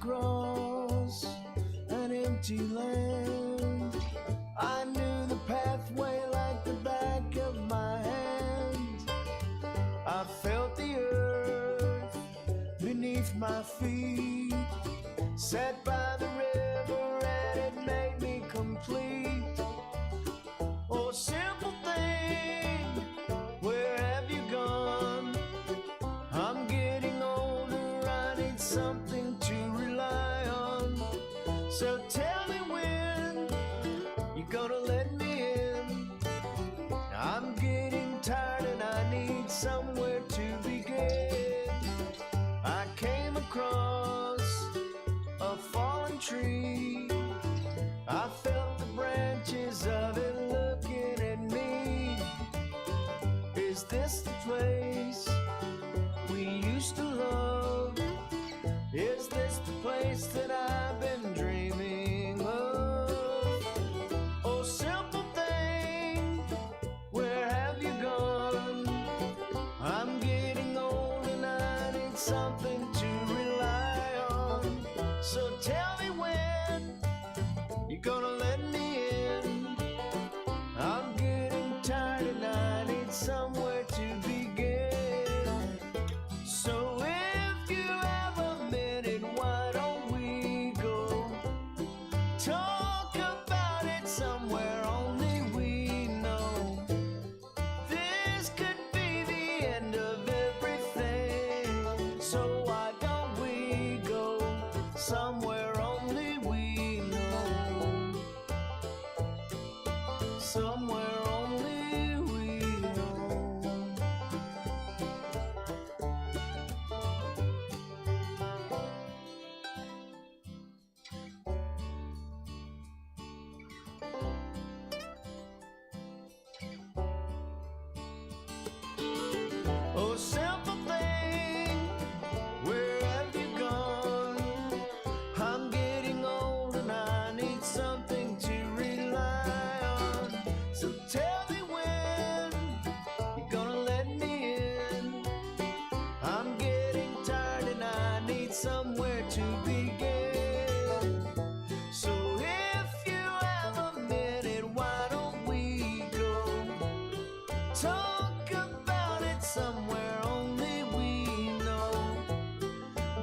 across an empty land. I knew the pathway like the back of my hand. I felt the earth beneath my feet, sat by the river and it made me complete. Oh, simple thing, where have you gone? I'm getting older, I need something to rely on. So tell me when you're gonna let me in. I'm getting tired and I need somewhere to begin. I came across a fallen tree. I felt the branches of it looking at me. Is this the place we used to love? Is this the place that I've been dreaming of? Oh, simple thing, where have you gone? I'm getting old and I need something to rely on. So tell me when you're gonna let me in. I'm getting tired and I need somewhere to begin. So if you have a minute, why don't we go talk about it somewhere only we know? This could be the end of everything. So why don't we go somewhere only we know? Somewhere only we know. Oh, simple thing, where have you gone? I'm getting old and I need something to rely on. So tell me when you're gonna let me in. I'm getting tired and I need somewhere to begin. So if you have a minute, why don't we go talk about it somewhere only we know?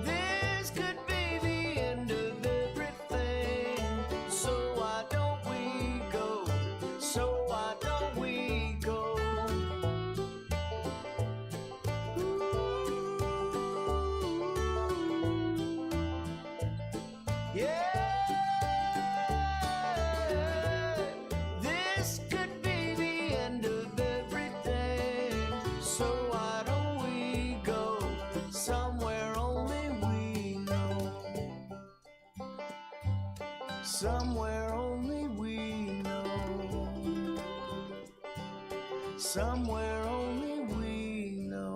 This could be the end of everything. So why don't we go? So why don't we go? Yeah, this could be the end of everything. So why don't we go somewhere only we know? Somewhere only we know. Somewhere only we know.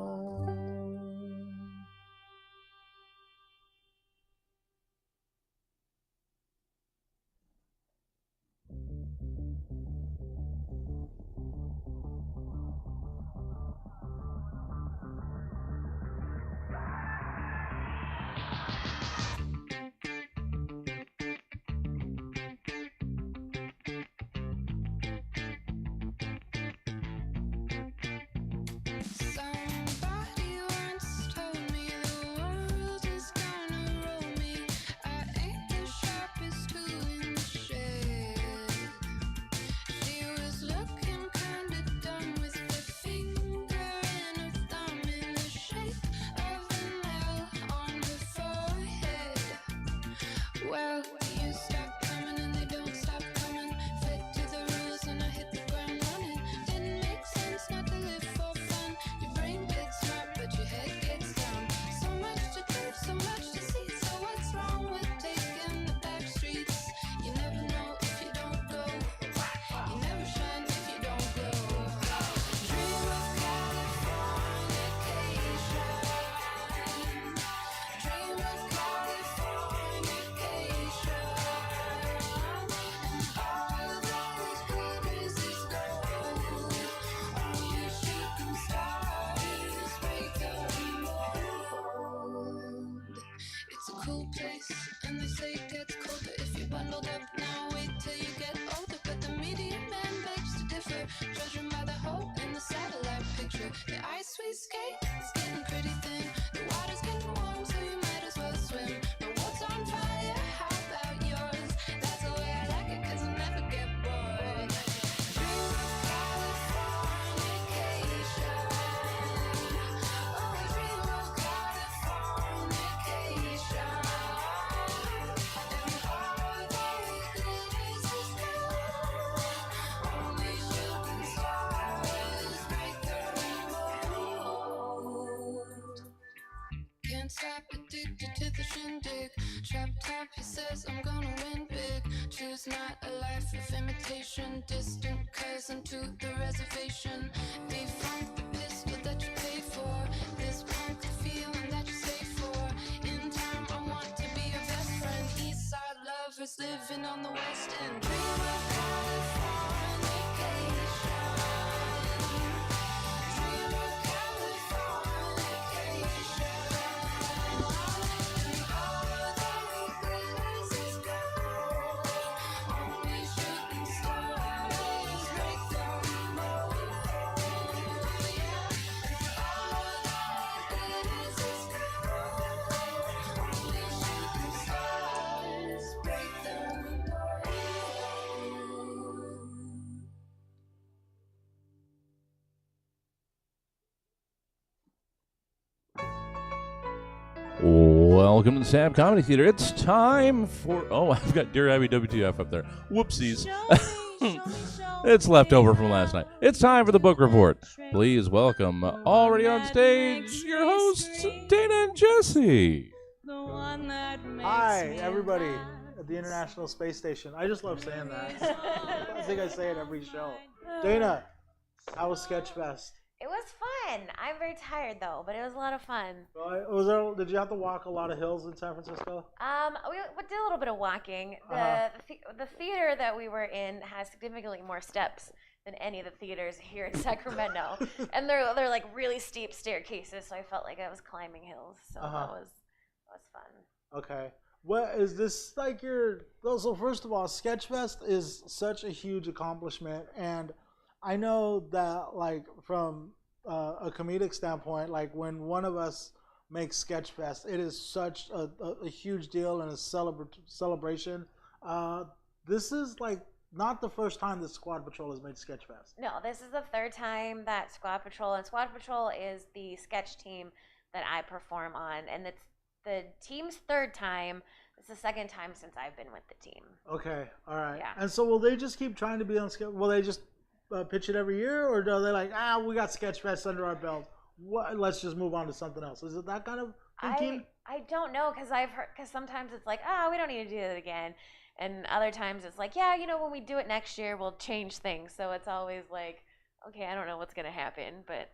station, distant cousin to the reservation. Defunct the pistol that you pay for. This punk feeling that you're safe for. In time, I want to be your best friend. East side lovers living on the west end. Dream of Californication. Dream of Californication. And all that glitters is gold. Only shooting stars break the mold. Yeah. All that glitters is gold. Only shooting stars break the mold. Welcome to the Sab Comedy Theater. It's time for... Oh, I've got Dear Abby WTF up there. Whoopsies. It's leftover from last night. It's time for the book report. Please welcome, already on stage, your hosts, Dana and Jesse. Hi, everybody at the International Space Station. I just love saying that. I think I say it every show. Dana, how was Sketchfest? It was fun. I'm very tired though, but it was a lot of fun. Did you have to walk a lot of hills in San Francisco? We did a little bit of walking. The theater that we were in has significantly more steps than any of the theaters here in Sacramento, and they're like really steep staircases. So I felt like I was climbing hills. So that was fun. Okay. What is this like so first of all, Sketchfest is such a huge accomplishment, and I know that like from a comedic standpoint, like when one of us makes Sketchfest, it is such a huge deal and a celebration. This is like not the first time that Squad Patrol has made Sketchfest. No, this is the third time that Squad Patrol is the sketch team that I perform on, and it's the team's third time. It's the second time since I've been with the team. Okay, all right. Yeah. And so will they just keep trying to be on sketch? Will they just pitch it every year, or are they like, we got Sketchfest under our belt, let's just move on to something else? Is it that kind of thinking? I don't know, because I've heard, because sometimes it's like, we don't need to do it again, and other times it's like, when we do it next year, we'll change things. So it's always like, okay, I don't know what's gonna happen, but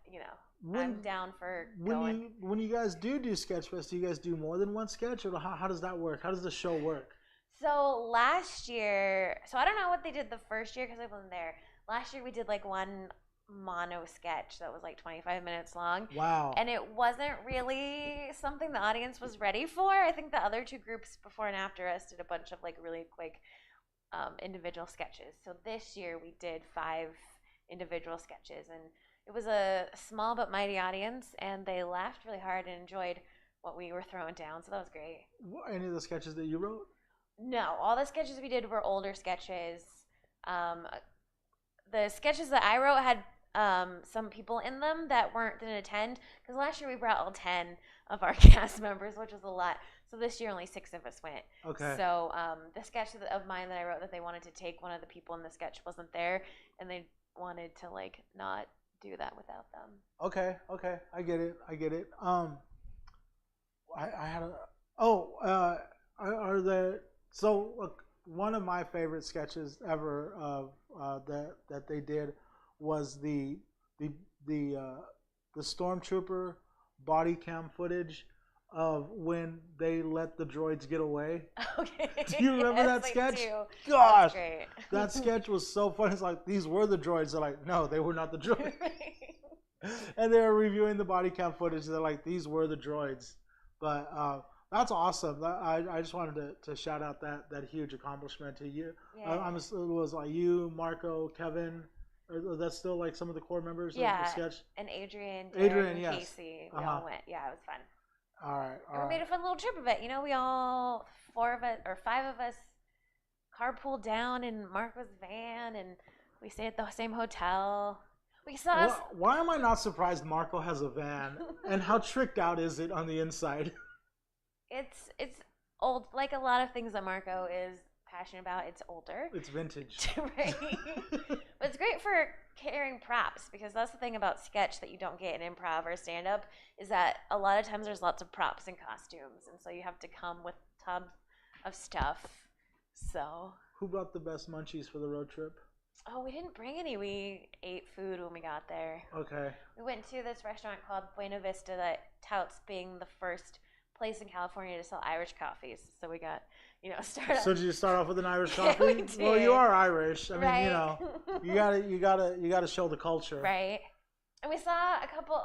I'm down for going. When you guys do Sketchfest, do you guys do more than one sketch, or how does that work? How does the show work? So last year, I don't know what they did the first year because I wasn't there. Last year we did like one mono sketch that was like 25 minutes long. Wow. And it wasn't really something the audience was ready for. I think the other two groups before and after us did a bunch of like really quick individual sketches. So this year we did 5 individual sketches, and it was a small but mighty audience, and they laughed really hard and enjoyed what we were throwing down. So that was great. Any of the sketches that you wrote? No, all the sketches we did were older sketches. The sketches that I wrote had some people in them that didn't attend, because last year we brought all 10 of our cast members, which was a lot. So this year only 6 of us went. Okay. So the sketch of mine that I wrote that they wanted to take, one of the people in the sketch wasn't there, and they wanted to like not do that without them. Okay, I get it. I had look, one of my favorite sketches ever that they did was the stormtrooper body cam footage of when they let the droids get away. Okay. Do you remember that sketch? Do. Gosh, great. that sketch was so funny. It's like, these were the droids. They're like, no, they were not the droids. And they were reviewing the body cam footage. They're like, these were the droids. But that's awesome. I just wanted to shout out that huge accomplishment to you. Yeah. It was like you, Marco, Kevin. That's still like some of the core members of the sketch. And Adrian, and yes. Casey. We all went. Yeah, it was fun. All right. And we made a fun little trip of it. We all 5 of us carpooled down in Marco's van, and we stayed at the same hotel. We saw. Why am I not surprised Marco has a van? And how tricked out is it on the inside? It's old, like a lot of things that Marco is passionate about. It's older. It's vintage. Right. But it's great for carrying props, because that's the thing about sketch that you don't get in improv or stand-up, is that a lot of times there's lots of props and costumes, and so you have to come with tubs of stuff. So. Who brought the best munchies for the road trip? Oh, we didn't bring any. We ate food when we got there. Okay. We went to this restaurant called Buena Vista that touts being the first place in California to sell Irish coffees. So we got, started. So did you start off with an Irish Yeah, coffee? we Well, you did. are Irish. I mean, Right. you gotta show the culture. Right. And we saw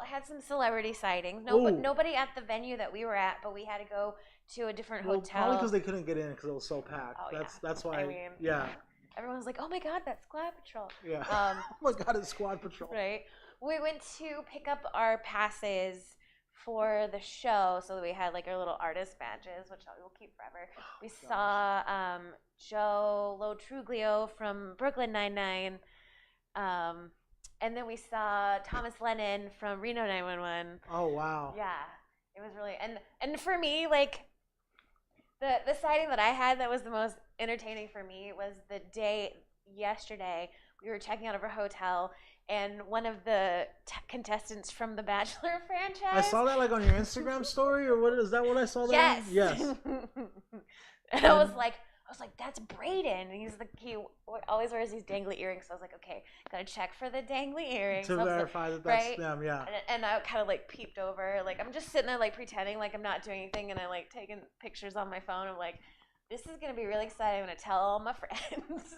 had some celebrity sightings. Ooh. Nobody at the venue that we were at, but we had to go to a different Well, hotel. probably because they couldn't get in because it was so packed. Oh, That's why. I mean, yeah. Everyone's like, "Oh my God, that's Squad Patrol." Yeah. Um, Oh my God, it's Squad Patrol. Right. We went to pick up our passes for the show, so that we had like our little artist badges, which we'll keep forever. We saw Joe Lo Truglio from Brooklyn Nine-Nine, and then we saw Thomas Lennon from Reno 911. Oh wow. Yeah, it was really and for me, like the sighting that I had that was the most entertaining for me was the day yesterday we were checking out of our hotel and one of the contestants from the Bachelor franchise. I saw that like on your Instagram story, or what is that? What I saw that? in? Yes. Yes. And I was like, that's Braden. He always wears these dangly earrings. So I was like, okay, gotta check for the dangly earrings. To So I was like, verify that that's right? them. Yeah. and I kind of like peeped over, like I'm just sitting there like pretending like I'm not doing anything, and I like taking pictures on my phone. I'm like, this is gonna be really exciting. I'm gonna tell all my friends.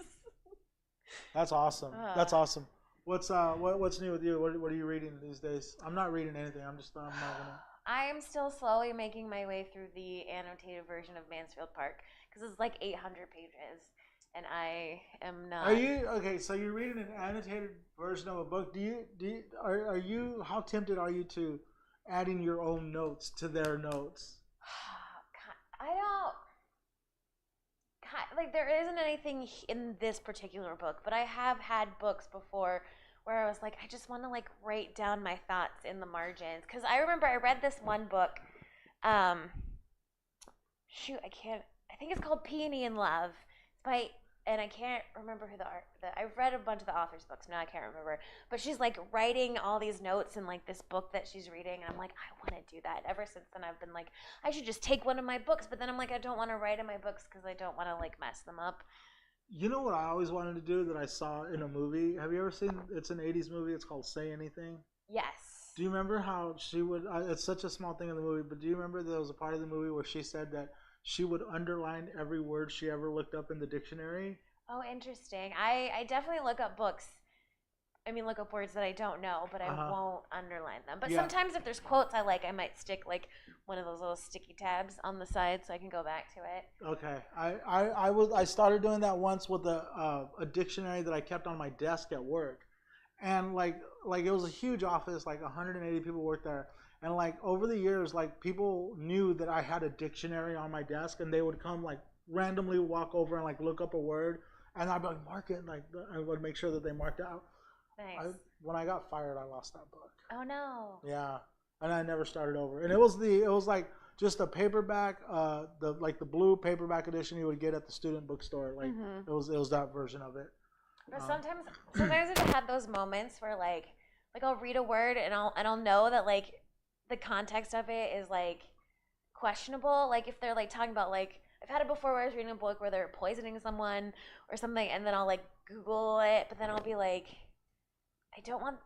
That's awesome. That's awesome. What's new with you? What are you reading these days? I'm not reading anything. I'm not gonna. I am still slowly making my way through the annotated version of Mansfield Park because it's like 800 pages, and I am not. Are you okay? So you're reading an annotated version of a book. Are you? How tempted are you to adding your own notes to their notes? I don't. Like there isn't anything in this particular book, but I have had books before where I was like, I just want to like write down my thoughts in the margins. Because I remember I read this one book. I think it's called Peony in Love. It's and I can't remember who I've read a bunch of the author's books, now I can't remember. But she's like writing all these notes in like this book that she's reading, and I'm like, I want to do that. Ever since then, I've been like, I should just take one of my books, but then I'm like, I don't want to write in my books because I don't want to like mess them up. You know what I always wanted to do that I saw in a movie? Have you ever seen? It's an '80s movie. It's called Say Anything. Yes. Do you remember how she would? It's such a small thing in the movie, but do you remember there was a part of the movie where she said that she would underline every word she ever looked up in the dictionary? Oh, interesting. I definitely look up books. I mean, look up words that I don't know, but I won't underline them. But Yeah. sometimes if there's quotes I like, I might stick like one of those little sticky tabs on the side so I can go back to it. Okay, I started doing that once with a dictionary that I kept on my desk at work, and like it was a huge office, like 180 people worked there, and like over the years, like people knew that I had a dictionary on my desk, and they would come like randomly walk over and like look up a word, and I'd be like mark it, like I would make sure that they marked it out. Nice. When I got fired, I lost that book. Oh no. Yeah, and I never started over. And it was like just a paperback, the blue paperback edition you would get at the student bookstore. Like it was that version of it. But sometimes I've had those moments where like I'll read a word and I'll know that like the context of it is like questionable. Like if they're like talking about like I've had it before where I was reading a book where they're poisoning someone or something, and then I'll like Google it, but then I'll be like, I don't want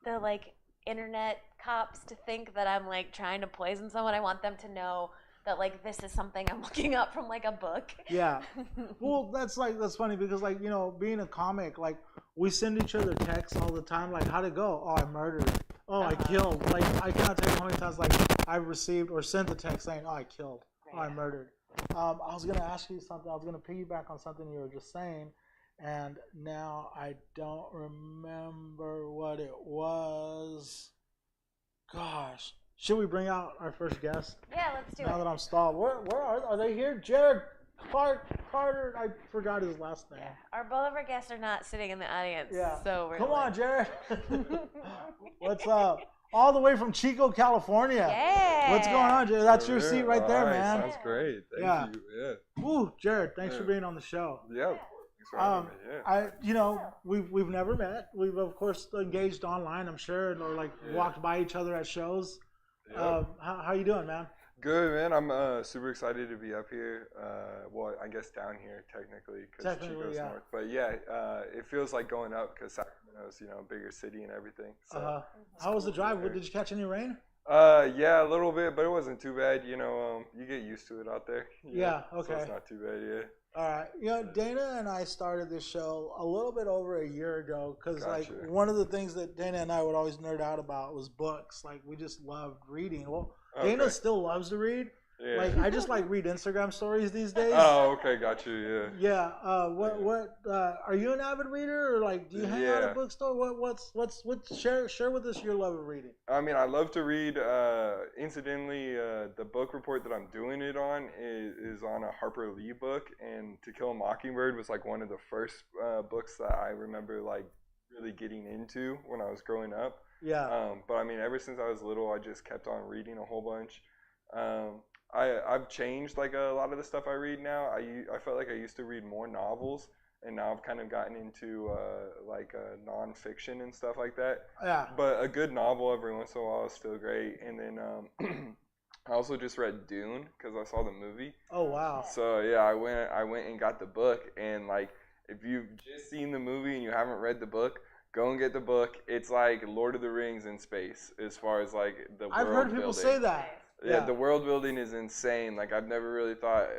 the like internet cops to think that I'm like trying to poison someone. I want them to know that like this is something I'm looking up from like a book. Yeah. Well, that's funny because like, you know, being a comic, like we send each other texts all the time, like how'd it go? Oh, I murdered. Oh, I killed. Like I cannot tell you how many times like I've received or sent a text saying, oh, I killed. Oh, I murdered. I was gonna ask you something. I was gonna piggyback on something you were just saying, and now I don't remember what it was. Gosh, should we bring out our first guest? Yeah, let's do Now it. that I'm stalled, where are they here? Jared Carter. I forgot his last name. Yeah. Both of our guests are not sitting in the audience. Yeah. So we're Come like, on, Jared. What's up? All the way from Chico, California. Yeah. What's going on, Jared? That's your seat right there, All man. Sounds great. Thank Yeah. you. Yeah. Woo, Jared, thanks for Yeah. being on the show. Yeah. Thanks for having me. Yeah. We've never met. We've of course engaged online, I'm sure, or like walked by each other at shows. Yeah. How you doing, man? Good, man. I'm super excited to be up here. Well, I guess down here technically because Technically, Chico's yeah. north. But yeah, it feels like going up because Sacramento's, a bigger city and everything. So How was the cool drive? there. Did you catch any rain? yeah, a little bit, but it wasn't too bad. You get used to it out there. Yeah, So okay. it's not too bad. Yeah. All right. Dana and I started this show a little bit over a year ago because, like, Gotcha. one of the things that Dana and I would always nerd out about was books. Like, we just loved reading. Well, Dana Okay. still loves to read. Yeah. Like, I just like read Instagram stories these days. Oh, okay, got you. Yeah. Yeah. What? Are you an avid reader, or like, do you hang out at a Yeah. bookstore? What? Share with us your love of reading. I mean, I love to read. Incidentally, the book report that I'm doing it on is on a Harper Lee book, and To Kill a Mockingbird was like one of the first books that I remember like really getting into when I was growing up. Yeah. But I mean, ever since I was little, I just kept on reading a whole bunch. I've changed like a lot of the stuff I read now. I felt like I used to read more novels, and now I've kind of gotten into nonfiction and stuff like that. Yeah. But a good novel every once in a while is still great. And then I also just read Dune because I saw the movie. Oh wow. So yeah, I went and got the book. And like, if you've just seen the movie and you haven't read the book, go and get the book. It's like Lord of the Rings in space as far as like the world I've heard people building. say that. Yeah, the world building is insane. Like I've never really thought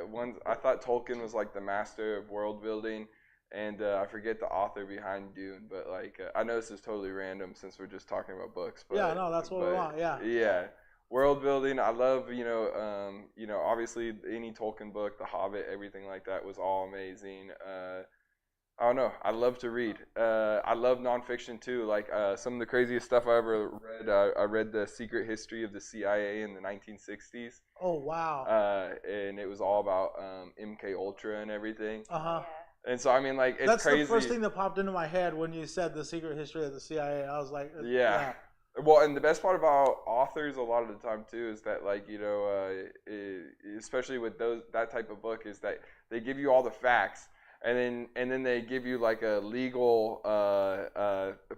I thought Tolkien was like the master of world building, and I forget the author behind Dune. But like I know this is totally random since we're just talking about books. But, Yeah, no, that's what we want. Yeah. Yeah, world building. I love obviously any Tolkien book, The Hobbit, everything like that was all amazing. I don't know. I love to read. I love nonfiction too. Like some of the craziest stuff I ever read. I read The Secret History of the CIA in the 1960s. Oh wow. And it was all about MK Ultra and everything. Uh-huh. And so I mean, like it's That's crazy. the first thing that popped into my head when you said The Secret History of the CIA. I was like, Yeah. Well, and the best part about authors a lot of the time too is that like especially with that type of book is that they give you all the facts. And then they give you like a legal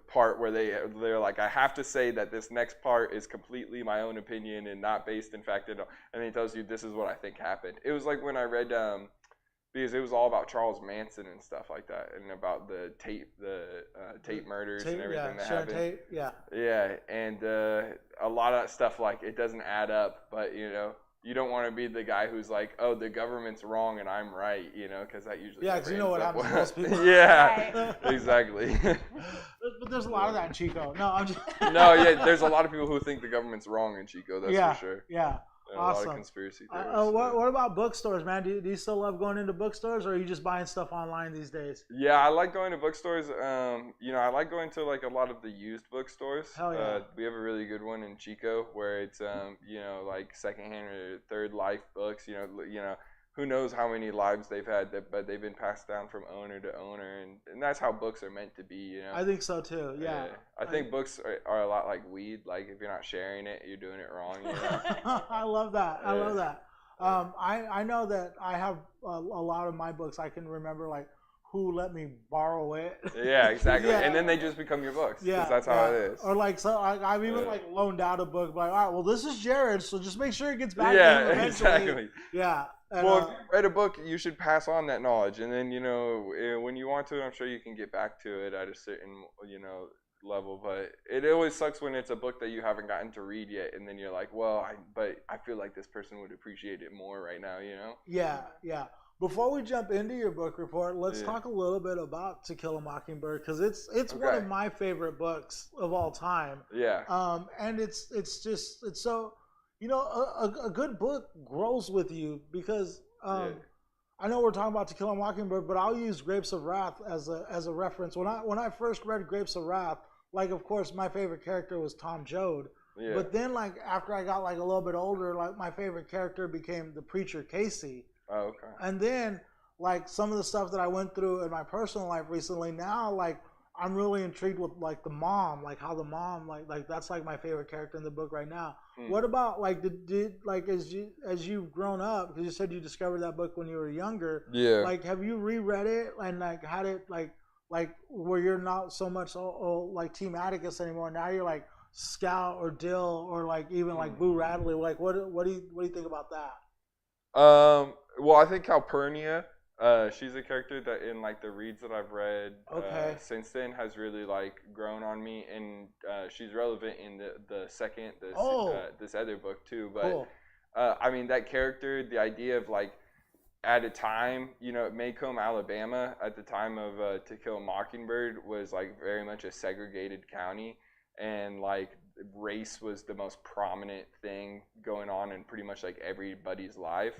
part where they're like, I have to say that this next part is completely my own opinion and not based in fact. And then he tells you this is what I think happened. It was like when I read because it was all about Charles Manson and stuff like that, and about the Tate murders and everything that happened. Tate, yeah. Yeah, and a lot of that stuff like it doesn't add up, but you don't want to be the guy who's like, oh, the government's wrong and I'm right, because that usually because you know what happens to most people. Yeah, exactly. But there's a lot of that in Chico. No, I'm just. No, yeah, there's a lot of people who think the government's wrong in Chico. That's for sure. Yeah. And Awesome. A lot of conspiracy theories. What about bookstores, man? Do you still love going into bookstores, or are you just buying stuff online these days? Yeah, I like going to bookstores. I like going to like a lot of the used bookstores. Hell yeah. We have a really good one in Chico where it's like secondhand or third life books. Who knows how many lives they've had, but they've been passed down from owner to owner, and that's how books are meant to be. I think so too. Yeah. I think books are a lot like weed. Like if you're not sharing it, you're doing it wrong. I love that. I love that. I know that I have a lot of my books. I can remember like who let me borrow it. Yeah, exactly. Yeah. And then they just become your books. Yeah, That's how it is. Or like, so I've even like loaned out a book, like, all right, well, this is Jared, so just make sure it gets back to him eventually. Exactly. Yeah. And, Well, if you read a book, you should pass on that knowledge, and then when you want to, I'm sure you can get back to it at a certain level. But it always sucks when it's a book that you haven't gotten to read yet, and then you're like, well, but I feel like this person would appreciate it more right now, Yeah. Before we jump into your book report, let's talk a little bit about To Kill a Mockingbird, because it's one of my favorite books of all time. Yeah. And it's so, a good book grows with you because I know we're talking about To Kill a Mockingbird, but I'll use Grapes of Wrath as a reference. When I first read Grapes of Wrath, like, of course, my favorite character was Tom Joad. Yeah. But then, like, after I got like a little bit older, like my favorite character became the preacher Casey. Oh, okay. And then, like, some of the stuff that I went through in my personal life recently, now, like, I'm really intrigued with, like, the mom, like, how the mom, like that's, like, my favorite character in the book right now. What about, like, did like, as you've grown up, because you said you discovered that book when you were younger, Yeah. like, have you reread it and, like, had it, like, where you're not so much, like, Team Atticus anymore, now you're, like, Scout or Dill or like even like Boo Radley? Like what do you think about that? Well, I think Calpurnia, she's a character that in like the reads that I've read since then has really like grown on me, and she's relevant in the second this other book too. But Cool. I mean, that character, the idea of like at a time, you know, Maycomb, Alabama, at the time of To Kill a Mockingbird was like very much a segregated county, and like race was the most prominent thing going on in pretty much like everybody's life.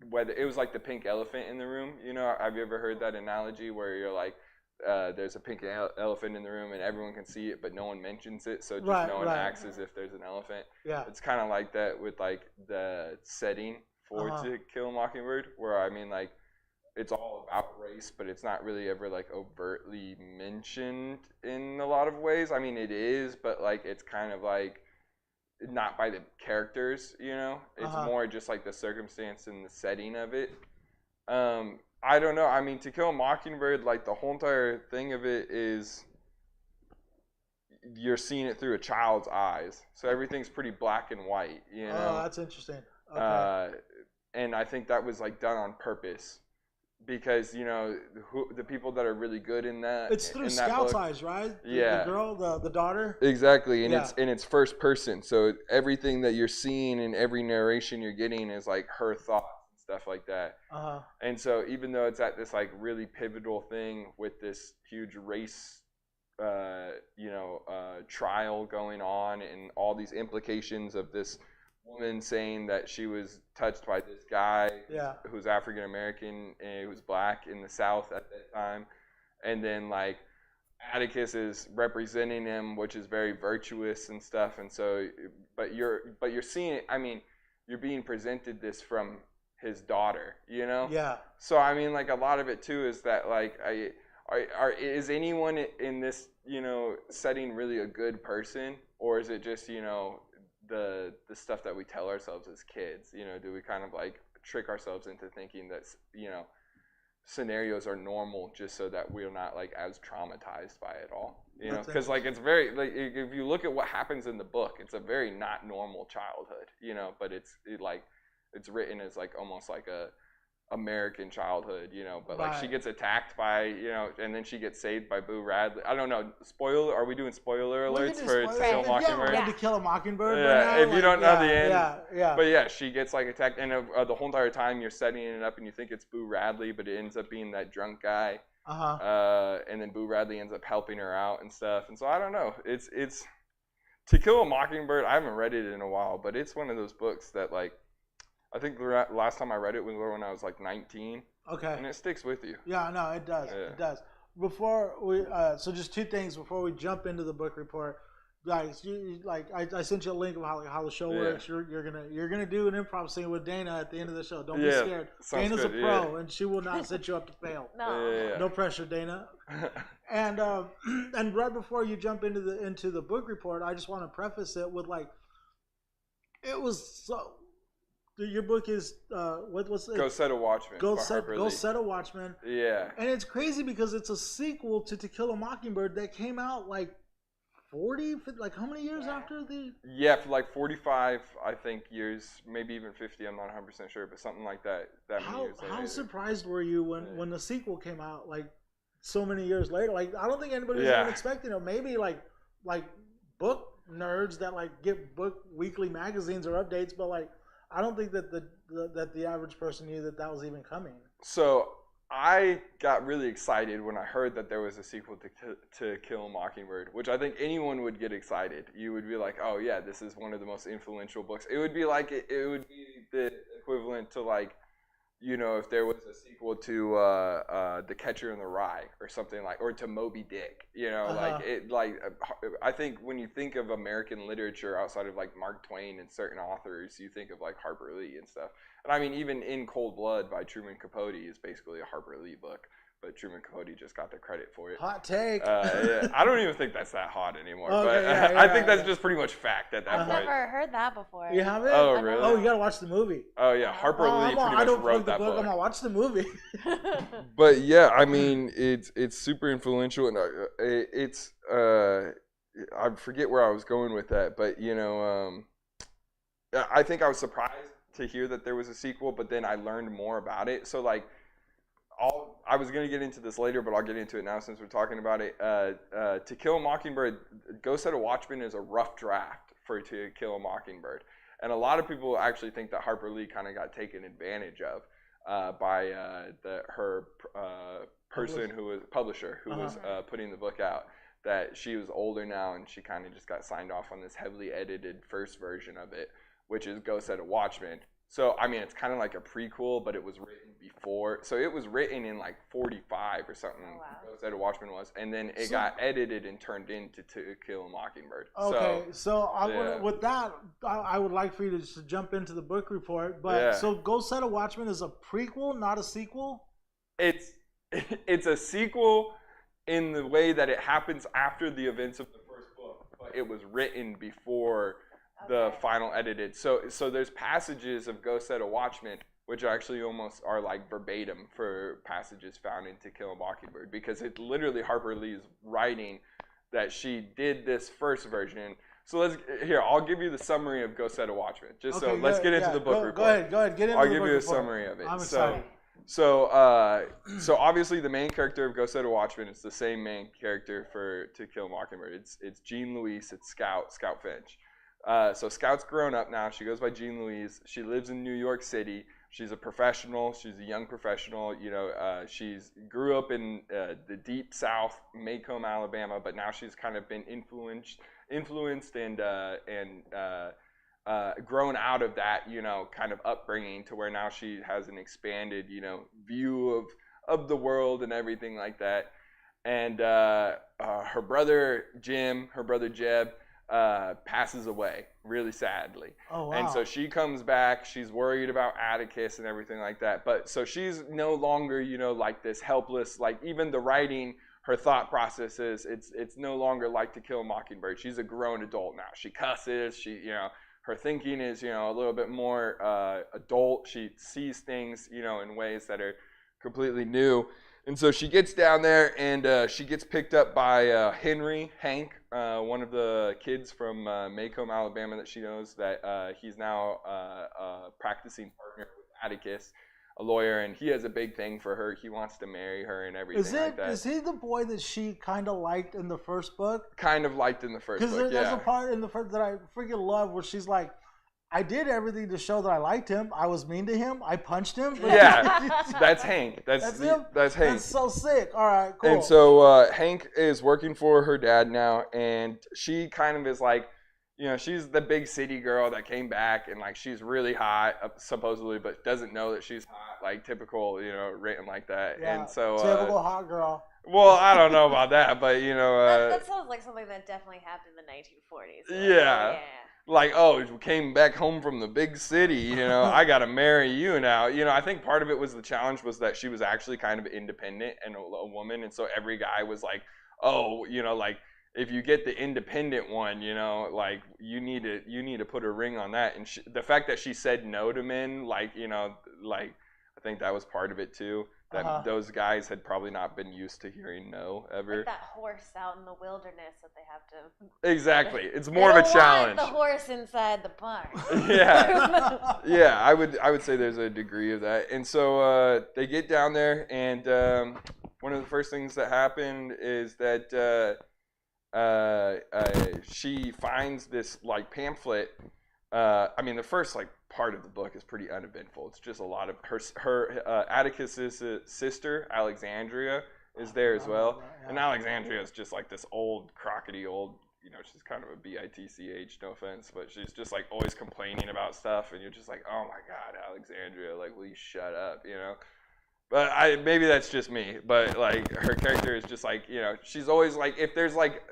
Whether it was like the pink elephant in the room, you know, have you ever heard that analogy where you're like, there's a pink elephant in the room and everyone can see it, but no one mentions it, so just no one acts as if there's an elephant. Yeah. It's kind of like that with like the setting for To Kill a Mockingbird, where I mean like it's all about race, but it's not really ever like overtly mentioned in a lot of ways. I mean, it is, but like it's kind of like not by the characters, you know. It's more just like the circumstance and the setting of it. I don't know. I mean, To Kill a Mockingbird, like the whole entire thing of it is you're seeing it through a child's eyes, so everything's pretty black and white, you know. Oh, that's interesting. Okay. And I think that was like done on purpose. Because, you know, the people that are really good in that, it's through Scout's eyes, right? Yeah. The girl, the daughter. Exactly, and it's first person, so everything that you're seeing in every narration you're getting is like her thoughts and stuff like that. And so even though it's at this like really pivotal thing with this huge race, trial going on, and all these implications of this woman saying that she was touched by this guy who's African American and who was black in the South at that time, and then like Atticus is representing him, which is very virtuous and stuff, and so but you're seeing it. I mean, you're being presented this from his daughter, you know. Yeah. So I mean, like a lot of it too is that like is anyone in this, you know, setting really a good person, or is it just, you know, the stuff that we tell ourselves as kids? You know, do we kind of like trick ourselves into thinking that, you know, scenarios are normal just so that we're not like as traumatized by it all, you know? Because like it's very like if you look at what happens in the book, it's a very not normal childhood, you know, but it's written as like almost like a American childhood, you know, but like she gets attacked by, you know, and then she gets saved by Boo Radley. I don't know. Are we doing spoiler alerts for To Kill a Mockingbird? Yeah, To Kill a Mockingbird. Yeah, if you don't know the end. Yeah. But yeah, she gets like attacked, and the whole entire time you're setting it up, and you think it's Boo Radley, but it ends up being that drunk guy. And then Boo Radley ends up helping her out and stuff. And so I don't know. It's To Kill a Mockingbird. I haven't read it in a while, but it's one of those books that like. I think the last time I read it was when I was like 19. Okay. And it sticks with you. Yeah, no, it does. Yeah. It does. Before we, so just two things before we jump into the book report. Guys, I sent you a link of how the show works. You're gonna do an improv scene with Dana at the end of the show. Don't be scared. Dana's a pro, and she will not set you up to fail. No. No pressure, Dana. And right before you jump into the book report, I just want to preface it with like, it was so. Your book is what's it? Go Set a Watchman. Go Set a Watchman. Yeah. And it's crazy because it's a sequel to Kill a Mockingbird that came out like 40, like how many years after the? Yeah, for like 45, I think, years, maybe even 50. I'm not 100% sure, but something like that. How surprised were you when the sequel came out like so many years later? Like I don't think anybody was even expecting it. Maybe like book nerds that like get book weekly magazines or updates, but like. I don't think that the average person knew that was even coming. So I got really excited when I heard that there was a sequel to Kill a Mockingbird, which I think anyone would get excited. You would be like, oh yeah, this is one of the most influential books. It would be like it would be the equivalent to like, you know, if there was a sequel to The Catcher in the Rye or something like, or to Moby Dick, you know, I think when you think of American literature outside of like Mark Twain and certain authors, you think of like Harper Lee and stuff. And I mean, even In Cold Blood by Truman Capote is basically a Harper Lee book. But Truman Capote just got the credit for it. Hot take. Yeah. I don't even think that's that hot anymore. I think that's just pretty much fact at that point. I've never heard that before. You haven't? Oh, really? Oh, you gotta watch the movie. Oh, yeah. Harper Lee pretty much wrote that book. I'm gonna watch the movie. But yeah, I mean, it's super influential, and it's I forget where I was going with that, but I think I was surprised to hear that there was a sequel, but then I learned more about it. So like, I was gonna get into this later, but I'll get into it now since we're talking about it. To Kill a Mockingbird, Go Set a Watchman is a rough draft for To Kill a Mockingbird, and a lot of people actually think that Harper Lee kind of got taken advantage of by her person who was publisher who was putting the book out. That she was older now, and she kind of just got signed off on this heavily edited first version of it, which is Go Set a Watchman. So, I mean, it's kind of like a prequel, but it was written before. So it was written in like 45 or something, Oh, wow. Go Set a Watchman was. And then it got edited and turned into To Kill a Mockingbird. Okay, so yeah. with that, I would like for you to just jump into the book report. But Yeah. so Go Set a Watchman is a prequel, not a sequel? It's a sequel in the way that it happens after the events of the first book, but it was written before the final edited. So there's passages of Go Set a Watchman which actually almost are like verbatim for passages found in To Kill a Mockingbird, because it's literally Harper Lee's writing that she did this first version. So I'll give you the summary of Go Set a Watchman. Let's get into the book report. Go ahead, get into I'll the give book you a report. summary of it. I'm excited. So obviously the main character of Go Set a Watchman is the same main character for To Kill a Mockingbird. It's Jean Louise. It's Scout Finch. So Scout's grown up now. She goes by Jean Louise. She lives in New York City. She's a professional. She's a young professional. She's grew up in the deep South, Maycomb, Alabama, but now she's kind of been influenced and grown out of that, kind of upbringing to where now she has an expanded, view of the world and everything like that. And her brother Jeb, passes away really sadly. Oh, wow. And so she comes back. She's worried about Atticus and everything like that. But so she's no longer, like this helpless, like even the writing, her thought processes, it's no longer like To Kill a Mockingbird. She's a grown adult now. She cusses. Her thinking is, a little bit more adult. She sees things, in ways that are completely new. And so she gets down there, and she gets picked up by Hank, one of the kids from Maycomb, Alabama, that she knows that he's now a practicing partner with Atticus, a lawyer, and he has a big thing for her. He wants to marry her and everything like that. Is he the boy that she kind of liked in the first book? Kind of liked in the first book, Because there's a part in the first that I freaking love where she's like, I did everything to show that I liked him. I was mean to him. I punched him. Yeah, that's Hank. That's him? That's Hank. That's so sick. All right, cool. And so Hank is working for her dad now, and she kind of is like, she's the big city girl that came back, and like she's really hot, supposedly, but doesn't know that she's hot, like typical, written like that. Yeah, and so typical hot girl. Well, I don't know about that, but that sounds like something that definitely happened in the 1940s. Yeah. Like, oh, you came back home from the big city, I got to marry you now. I think part of it was the challenge was that she was actually kind of independent and a woman. And so every guy was like, oh, like if you get the independent one, like you need to put a ring on that. And the fact that she said no to men, like, like I think that was part of it too. That those guys had probably not been used to hearing no ever. Like that horse out in the wilderness that they have to. Exactly, it's more of a challenge. The horse inside the barn. Yeah, yeah. I would say there's a degree of that, and so they get down there, and one of the first things that happened is that she finds this like pamphlet. I mean, the first like part of the book is pretty uneventful. It's just a lot of her Atticus's sister Alexandria is there as well, and Alexandria is just like this old crockety old. She's kind of a bitch. No offense, but she's just like always complaining about stuff, and you're just like, oh my god, Alexandria, like will you shut up, But maybe that's just me. But like her character is just like she's always like if there's like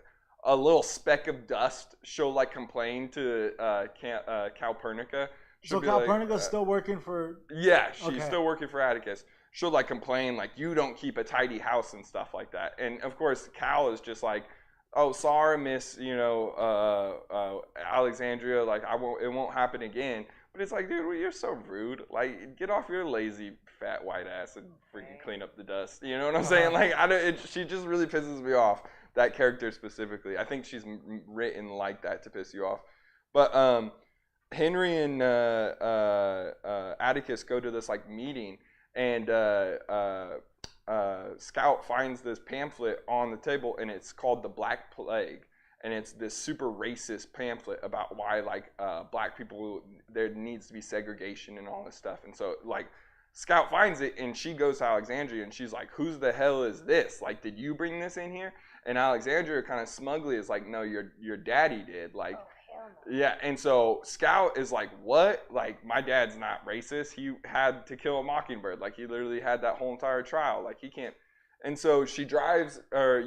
a little speck of dust, she'll like complain to Calpurnica. So Calpurnica's still working for... Yeah, she's still working for Atticus. She'll like complain like, you don't keep a tidy house and stuff like that. And of course, Cal is just like, oh, sorry, miss, Alexandria, like it won't happen again. But it's like, dude, you're so rude. Like, get off your lazy, fat, white ass and freaking clean up the dust. You know what I'm saying? Like, she just really pisses me off. that character specifically. I think she's written like that to piss you off. But Henry and Atticus go to this like meeting, and Scout finds this pamphlet on the table, and it's called The Black Plague. And it's this super racist pamphlet about why like black people, there needs to be segregation and all this stuff. And so like Scout finds it, and she goes to Alexandria, and she's like, whose the hell is this? Like, did you bring this in here? And Alexandria kind of smugly is like, no, your daddy did. Like, yeah. And so Scout is like, what? Like, my dad's not racist. He had To Kill a Mockingbird. Like, he literally had that whole entire trial. Like, he can't. And so she drives or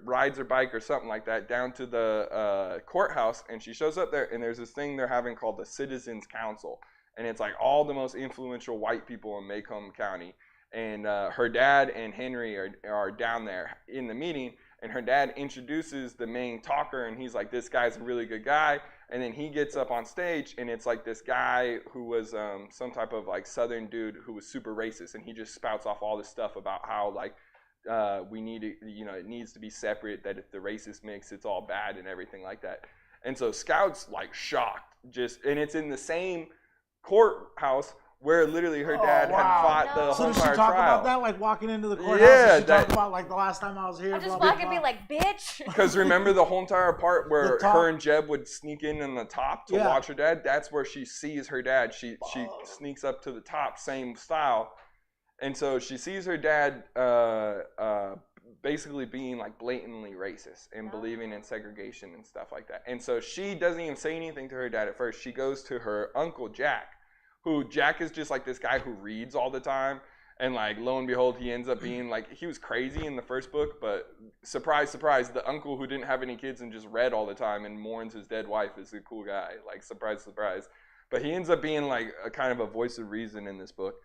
rides her bike or something like that down to the courthouse, and she shows up there, and there's this thing they're having called the Citizens Council. And it's like all the most influential white people in Macomb County. And her dad and Henry are down there in the meeting, and her dad introduces the main talker, and he's like, this guy's a really good guy. And then he gets up on stage, and it's like this guy who was some type of like Southern dude who was super racist, and he just spouts off all this stuff about how like we need it, it needs to be separate, that if the racist mix, it's all bad and everything like that. And so Scout's like shocked, and it's in the same courthouse where literally her dad had fought the whole So does she entire talk trial. about that, like walking into the courthouse? Yeah, Does she talk about like the last time I was here? I'll just blah, walk blah, and be blah? like, bitch. Because remember the whole entire part where The top. her and Jeb would sneak in the top to Yeah. watch her dad? That's where she sees her dad. She sneaks up to the top, same style. And so she sees her dad basically being like blatantly racist and believing in segregation and stuff like that. And so she doesn't even say anything to her dad at first. She goes to her uncle Jack, who Jack is just like this guy who reads all the time. And like lo and behold, he ends up being like, he was crazy in the first book, but surprise, surprise, the uncle who didn't have any kids and just read all the time and mourns his dead wife is a cool guy. Like, surprise, surprise. But he ends up being like a kind of a voice of reason in this book,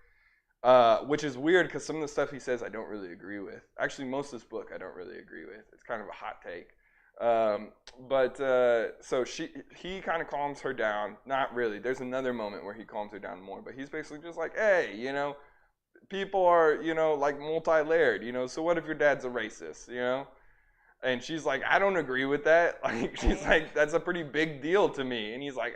which is weird because some of the stuff he says I don't really agree with. Actually, most of this book I don't really agree with. It's kind of a hot take. So he kind of calms her down. Not really. There's another moment where he calms her down more, but he's basically just like, hey, people are, like multi-layered, so what if your dad's a racist, And she's like, I don't agree with that. Like, she's like, that's a pretty big deal to me. And he's like,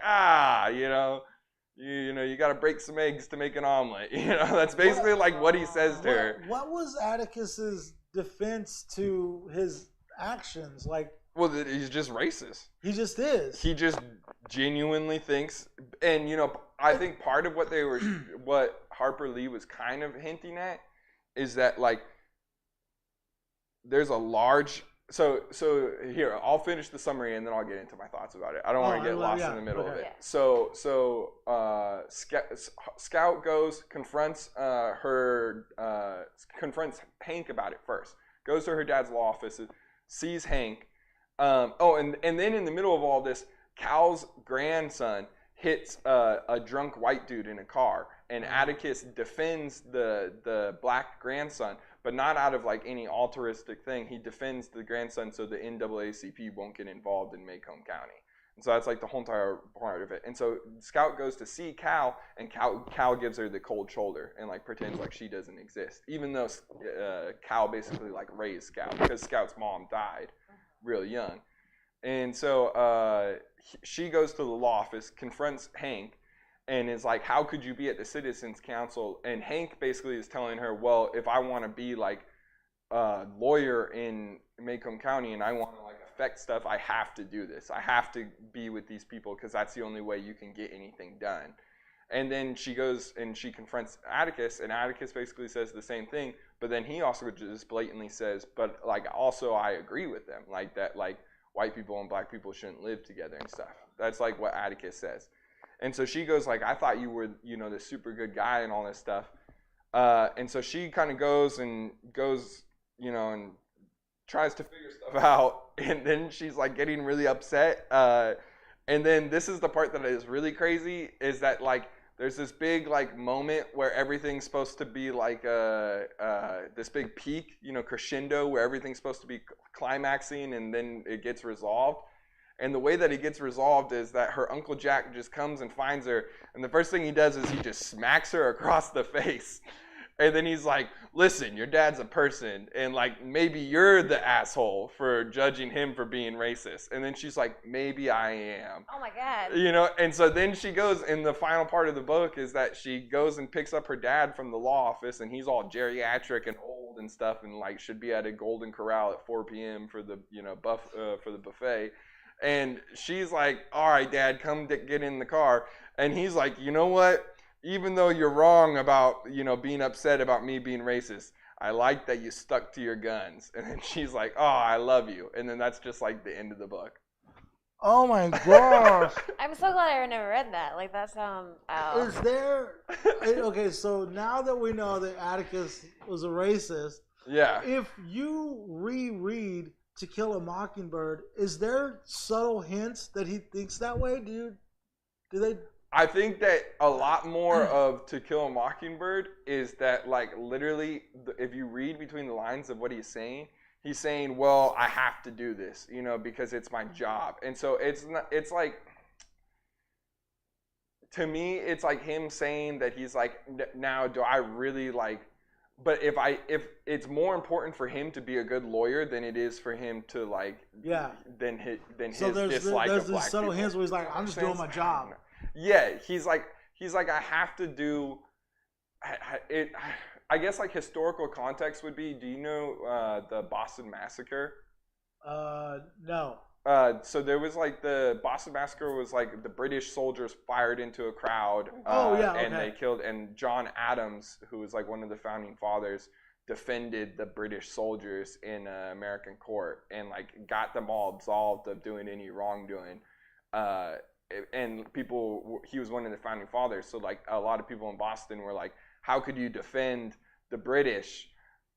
you got to break some eggs to make an omelet. That's basically like what he says to her. What was Atticus's defense to his actions? Like, Well, he's just racist. he just is. He just genuinely thinks, and I think part of what Harper Lee was kind of hinting at is that like there's a large. So here, I'll finish the summary and then I'll get into my thoughts about it. I don't want to get lost in the middle of it. Yeah. So Scout goes, confronts confronts Hank about it first. Goes to her dad's law office, sees Hank. And then in the middle of all this, Cal's grandson hits a drunk white dude in a car, and Atticus defends the black grandson, but not out of like any altruistic thing. He defends the grandson so the NAACP won't get involved in Macomb County. And so that's like the whole entire part of it. And so Scout goes to see Cal, and Cal gives her the cold shoulder and like pretends like she doesn't exist, even though Cal basically like raised Scout because Scout's mom died real young. And so she goes to the law office, confronts Hank, and is like, how could you be at the Citizens Council? And Hank basically is telling her, well, if I want to be like a lawyer in Macomb County and I want to like affect stuff, I have to do this. I have to be with these people because that's the only way you can get anything done. And then she goes and she confronts Atticus, and Atticus basically says the same thing, but then he also just blatantly says, but like also I agree with them, like that like white people and black people shouldn't live together and stuff. That's like what Atticus says. And so she goes like, I thought you were, the super good guy and all this stuff. And so she kind of goes, and tries to figure stuff out. And then she's like getting really upset. And then this is the part that is really crazy, is that like, there's this big like moment where everything's supposed to be like this big peak, crescendo, where everything's supposed to be climaxing, and then it gets resolved. And the way that it gets resolved is that her Uncle Jack just comes and finds her, and the first thing he does is he just smacks her across the face. And then he's like, listen, your dad's a person, and like maybe you're the asshole for judging him for being racist. And then she's like, maybe I am. Oh my God. You know, and so then she goes, in the final part of the book is that she goes and picks up her dad from the law office, and he's all geriatric and old and stuff, and like should be at a Golden Corral at 4 p.m. for the, you know, for the buffet. And she's like, all right, Dad, come get in the car. And he's like, you know what? Even though you're wrong about, you know, being upset about me being racist, I like that you stuck to your guns. And then she's like, oh, I love you. And then that's just like the end of the book. Oh my gosh. I'm so glad I never read that. Like that sounds. Is there? Okay, so now that we know that Atticus was a racist, Yeah. if you reread To Kill a Mockingbird, is there subtle hints that he thinks that way? Do they? I think that a lot more of To Kill a Mockingbird is that, like, literally, if you read between the lines of what he's saying, well, I have to do this, you know, because it's my job. And so it's like, to me, it's like him saying that he's like, now do I really like, but if it's more important for him to be a good lawyer than it is for him to like, than his dislike there's of black these subtle people. hints where he's like, I'm just doing my job. Yeah, he's like I have to do it. I guess like historical context would be, do you know the Boston Massacre? No. So there was like the Boston Massacre was like the British soldiers fired into a crowd. And they killed, and John Adams, who was like one of the founding fathers, defended the British soldiers in American court and like got them all absolved of doing any wrongdoing. And he was one of the founding fathers. So like a lot of people in Boston were like, how could you defend the British?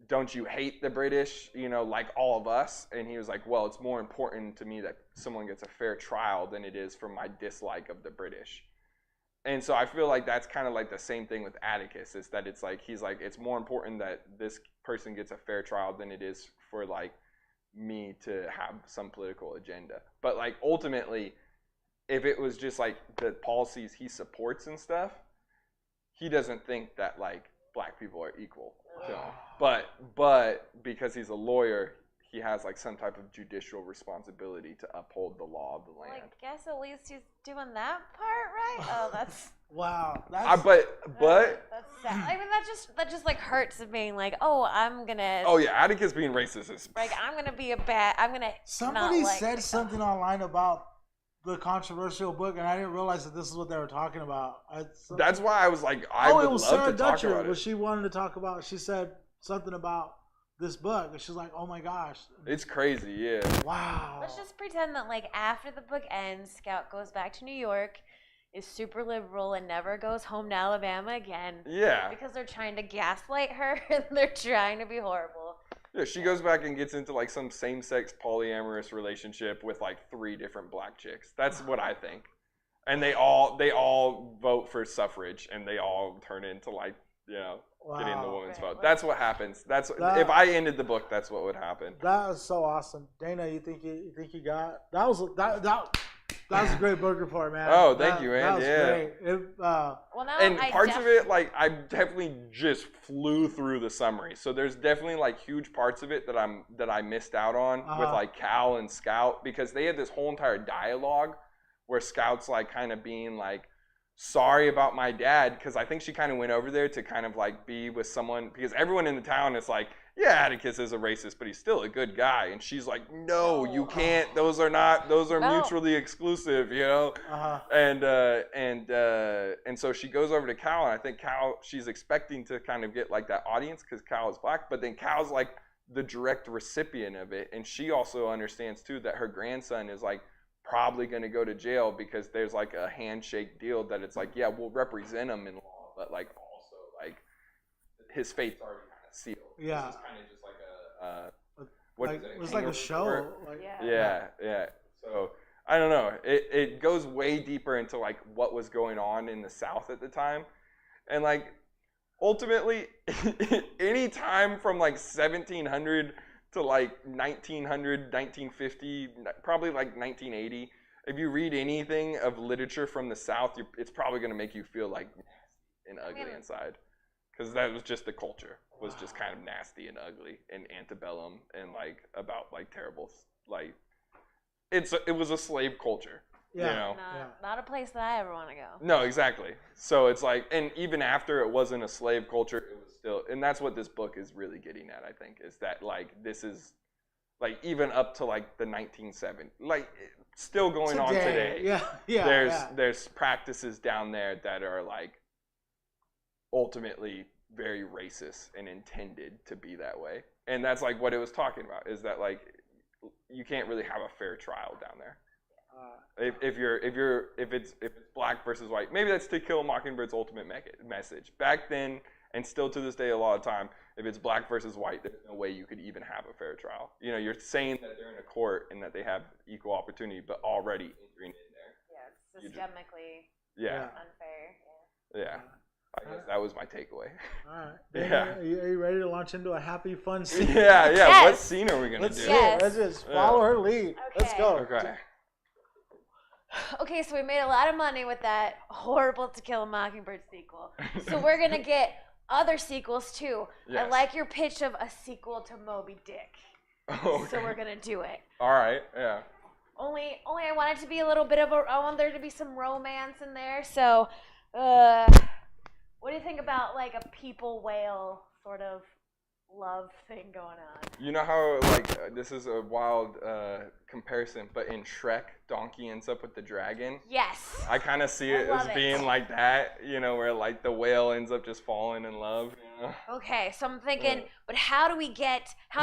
Don't you hate the British, you know, like all of us? And he was like, well, it's more important to me that someone gets a fair trial than it is for my dislike of the British. And so I feel like that's kind of like the same thing with Atticus, is that it's like, he's like, it's more important that this person gets a fair trial than it is for like me to have some political agenda. But like ultimately, if it was just like the policies he supports and stuff, he doesn't think that like black people are equal to him. But because he's a lawyer, he has like some type of judicial responsibility to uphold the law of the Well, land. I guess at least he's doing that part right. Oh, that's. Wow. But That's sad. I mean, that just like hurts of being like, oh, I'm gonna. oh yeah, Atticus being racist is Like I'm gonna be Somebody not like said myself. something online about the controversial book, and I didn't realize that this is what they were talking about. that's why I was like, I would it was love Sarah to talk Dutcher, about but it. she wanted to talk about. She said something about this book, and she's like, "Oh my gosh, It's crazy, yeah. wow." Let's just pretend that like after the book ends, Scout goes back to New York, is super liberal, and never goes home to Alabama again. Yeah. Because they're trying to gaslight her and they're trying to be horrible. Yeah, she goes back and gets into like some same-sex polyamorous relationship with like 3 different black chicks. That's what I think. And they all vote for suffrage, and they all turn into like, you know, getting the Wow. woman's Right. vote. That's what happens. That- If I ended the book, that's what would happen. That was so awesome, Dana. You think you got that was a great book report, man. Oh, thank you, man. That was Yeah. great. Well, now And I parts of it, like, I definitely just flew through the summary. So there's definitely like huge parts of it that I missed out on with like Cal and Scout, because they had this whole entire dialogue where Scout's like kind of being like, sorry about my dad, because I think she kind of went over there to kind of like be with someone, because everyone in the town is like, yeah, Atticus is a racist, but he's still a good guy. And she's like, no, you can't. Those are No. mutually exclusive, you know? And so she goes over to Cal, and I think she's expecting to kind of get like that audience because Cal is black, but then Cal's like the direct recipient of it. And she also understands too that her grandson is like probably going to go to jail because there's like a handshake deal that it's like, yeah, we'll represent him in law, but like also like his fate's already kind of sealed. Yeah. This is kind of just like a Like, it was like a show. Like, yeah. So I don't know. It goes way deeper into like what was going on in the South at the time, and like ultimately, any time from like 1700 to like 1900, 1950, probably like 1980. If you read anything of literature from the South, it's probably going to make you feel like nasty and ugly inside. because that was just the culture was just kind of nasty and ugly and antebellum and like about like terrible like it was a slave culture. Yeah. You know? Not a place that I ever want to go. No, exactly. So it's like, and even after it wasn't a slave culture, it was still, and that's what this book is really getting at, I think, is that like this is like even up to like the 1970s, like still going on today. Yeah. There's practices down there that are like ultimately very racist and intended to be that way. And that's like what it was talking about, is that like you can't really have a fair trial down there. If it's black versus white, maybe that's To Kill a Mockingbird's ultimate message. Back then, and still to this day, a lot of time, if it's black versus white, there's no way you could even have a fair trial. You know, you're saying that they're in a court and that they have equal opportunity, but already entering in there. Yeah, it's systemically Yeah. unfair. Yeah. I guess that was my takeaway. All right. Yeah. Are you ready to launch into a happy, fun scene? Yeah. Yes. What scene are we gonna Let's do? do Yes. it. Let's just follow her lead. Let's Okay. go. Okay. Okay, so we made a lot of money with that horrible To Kill a Mockingbird sequel. So we're going to get other sequels too. I Yes. like your pitch of a sequel to Moby Dick. Okay. So we're going to do it. All right. Yeah. Only I want it to be a little bit of I want there to be some romance in there. So, what do you think about like a people whale sort of love thing going on? You know how like this is a wild comparison, but in Shrek, Donkey ends up with the dragon. Yes. I kind of see I it love as it. being like that, you know, where like the whale ends up just falling in love. You know? Okay, so I'm thinking, but how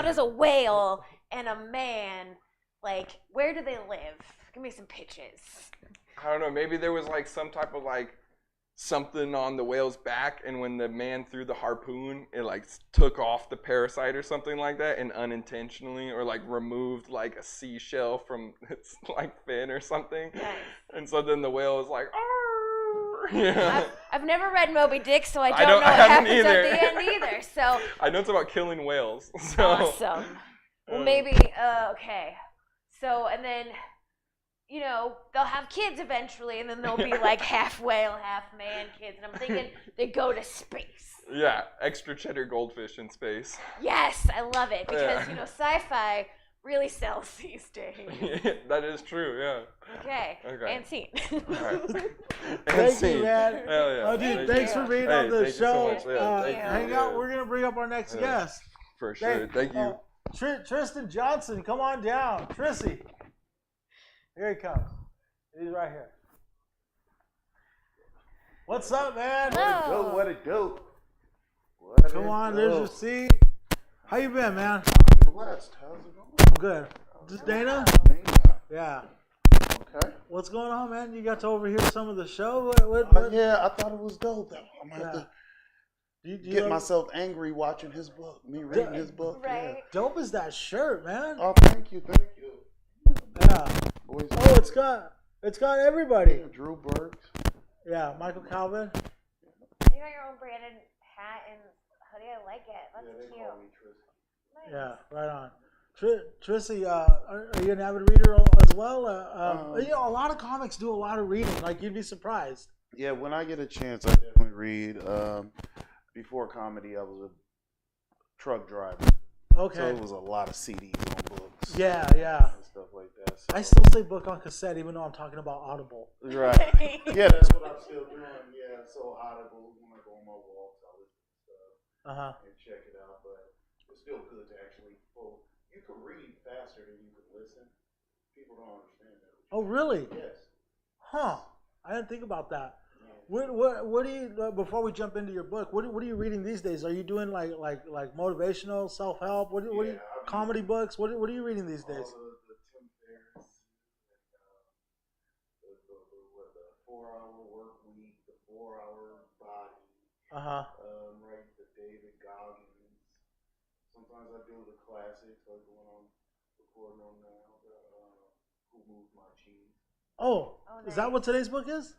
does a whale and a man, like, where do they live? Give me some pitches. I don't know. Maybe there was like some type of like something on the whale's back, and when the man threw the harpoon, it like took off the parasite or something like that, and unintentionally, or like removed like a seashell from its like fin or something. Nice. And so then the whale was like, "Arr!" Yeah. I've never read Moby Dick, so I I don't know what haven't happens either. at the end either. So I know it's about killing whales. So. awesome. Well, maybe okay. So and then, you know, they'll have kids eventually, and then they'll be like half whale, half man kids. And I'm thinking they go to space. Yeah, extra cheddar goldfish in space. Yes, I love it because Yeah. you know sci-fi really sells these days. That is true. Yeah. Okay. Okay. And scene. All right. Thank scene. you, man. Hell yeah. Oh, dude, Thank thanks you. for being Hey, on the thank you so show. much. Yeah, thank you. Hang Yeah. out. We're gonna bring up our next Yeah. guest. For sure. Thank you. Tristan Johnson, come on down. Trissy. Here he comes. He's right here. What's up, man? Hello. What it do? Come on, there's your seat. How you been, man? Blessed. How's it going? I'm good. This Dana? Yeah. Okay. What's going on, man? You got to overhear some of the show? Yeah, I thought it was dope. Though. I'm gonna have Yeah. to Do you get ever- myself angry watching his book. Me reading his book. Right. Dope is that shirt, man. Yeah. Oh, thank you. Yeah. Boys, Oh, it's got everybody. Drew Burks. Yeah, Michael Calvin. You got your own branded hat and hoodie. I like it. That's cute. Nice. Yeah, right on. Trissy, are you an avid reader as well? You know, a lot of comics do a lot of reading. Like, you'd be surprised. Yeah, when I get a chance, I definitely read. Before comedy, I was a truck driver, so Okay. it was a lot of CDs on books. Yeah. And stuff like that. So. I still say book on cassette, even though I'm talking about Audible. Right. Yeah, that's what I'm still doing. Yeah, so Audible, when I go on my walks, I listen to stuff and check it out. But it's still good to actually. Well, you can read faster than you can listen. People don't understand that. Oh, really? Yes. Huh. I didn't think about that. What do you before we jump into your book? What are you reading these days? Are you doing like motivational, self help? What are you, Yeah, I comedy books? What are you reading these days? All the Tim Ferriss and the 4-hour work week, the 4-hour body. Right, the David Goggins. Sometimes I do the classics, like the one I'm recording on now, the Who Moved My Cheese. Oh, Oh, is that nice. what today's book is?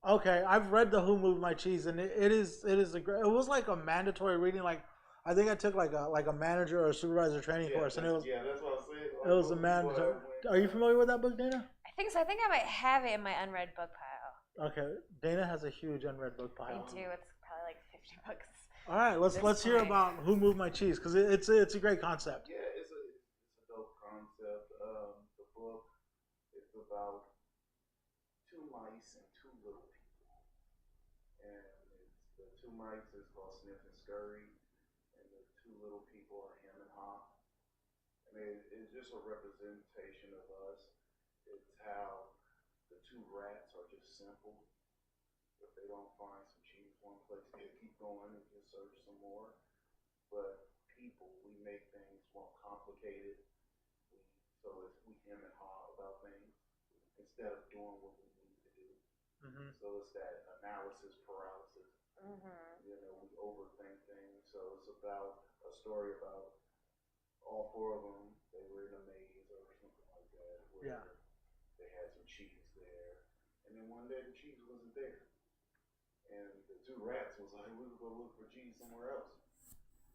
Okay, I've read the Who Moved My Cheese, and it is a great. It was like a mandatory reading. Like I think I took like a manager or a supervisor training course, and it was that's what I said. it was a mandatory. Are you familiar with that book, Dana? I think so. I think I might have it in my unread book pile. Okay, Dana has a huge unread book I pile. do. It's probably like 50 books. All right, let's hear point. about Who Moved My Cheese because it's a great concept. Yeah, it's a dope concept. The book is about two mice and two little people, and the two mice is called Sniff and Scurry, and the two little people are Hem and Hop. And it's just a representation of us. It's how the two rats are just simple. If they don't find some cheese one place, they keep going and just search some more. But people, we make things more complicated. We hem and haw about things instead of doing what we need to do. Mm-hmm. So it's that analysis paralysis. Mm-hmm. You know, we overthink things. So it's about a story about all four of them. They were in a maze or something like that, where they had some cheese there, and then one day the cheese wasn't there, and the two rats was like, "We would go look for cheese somewhere else."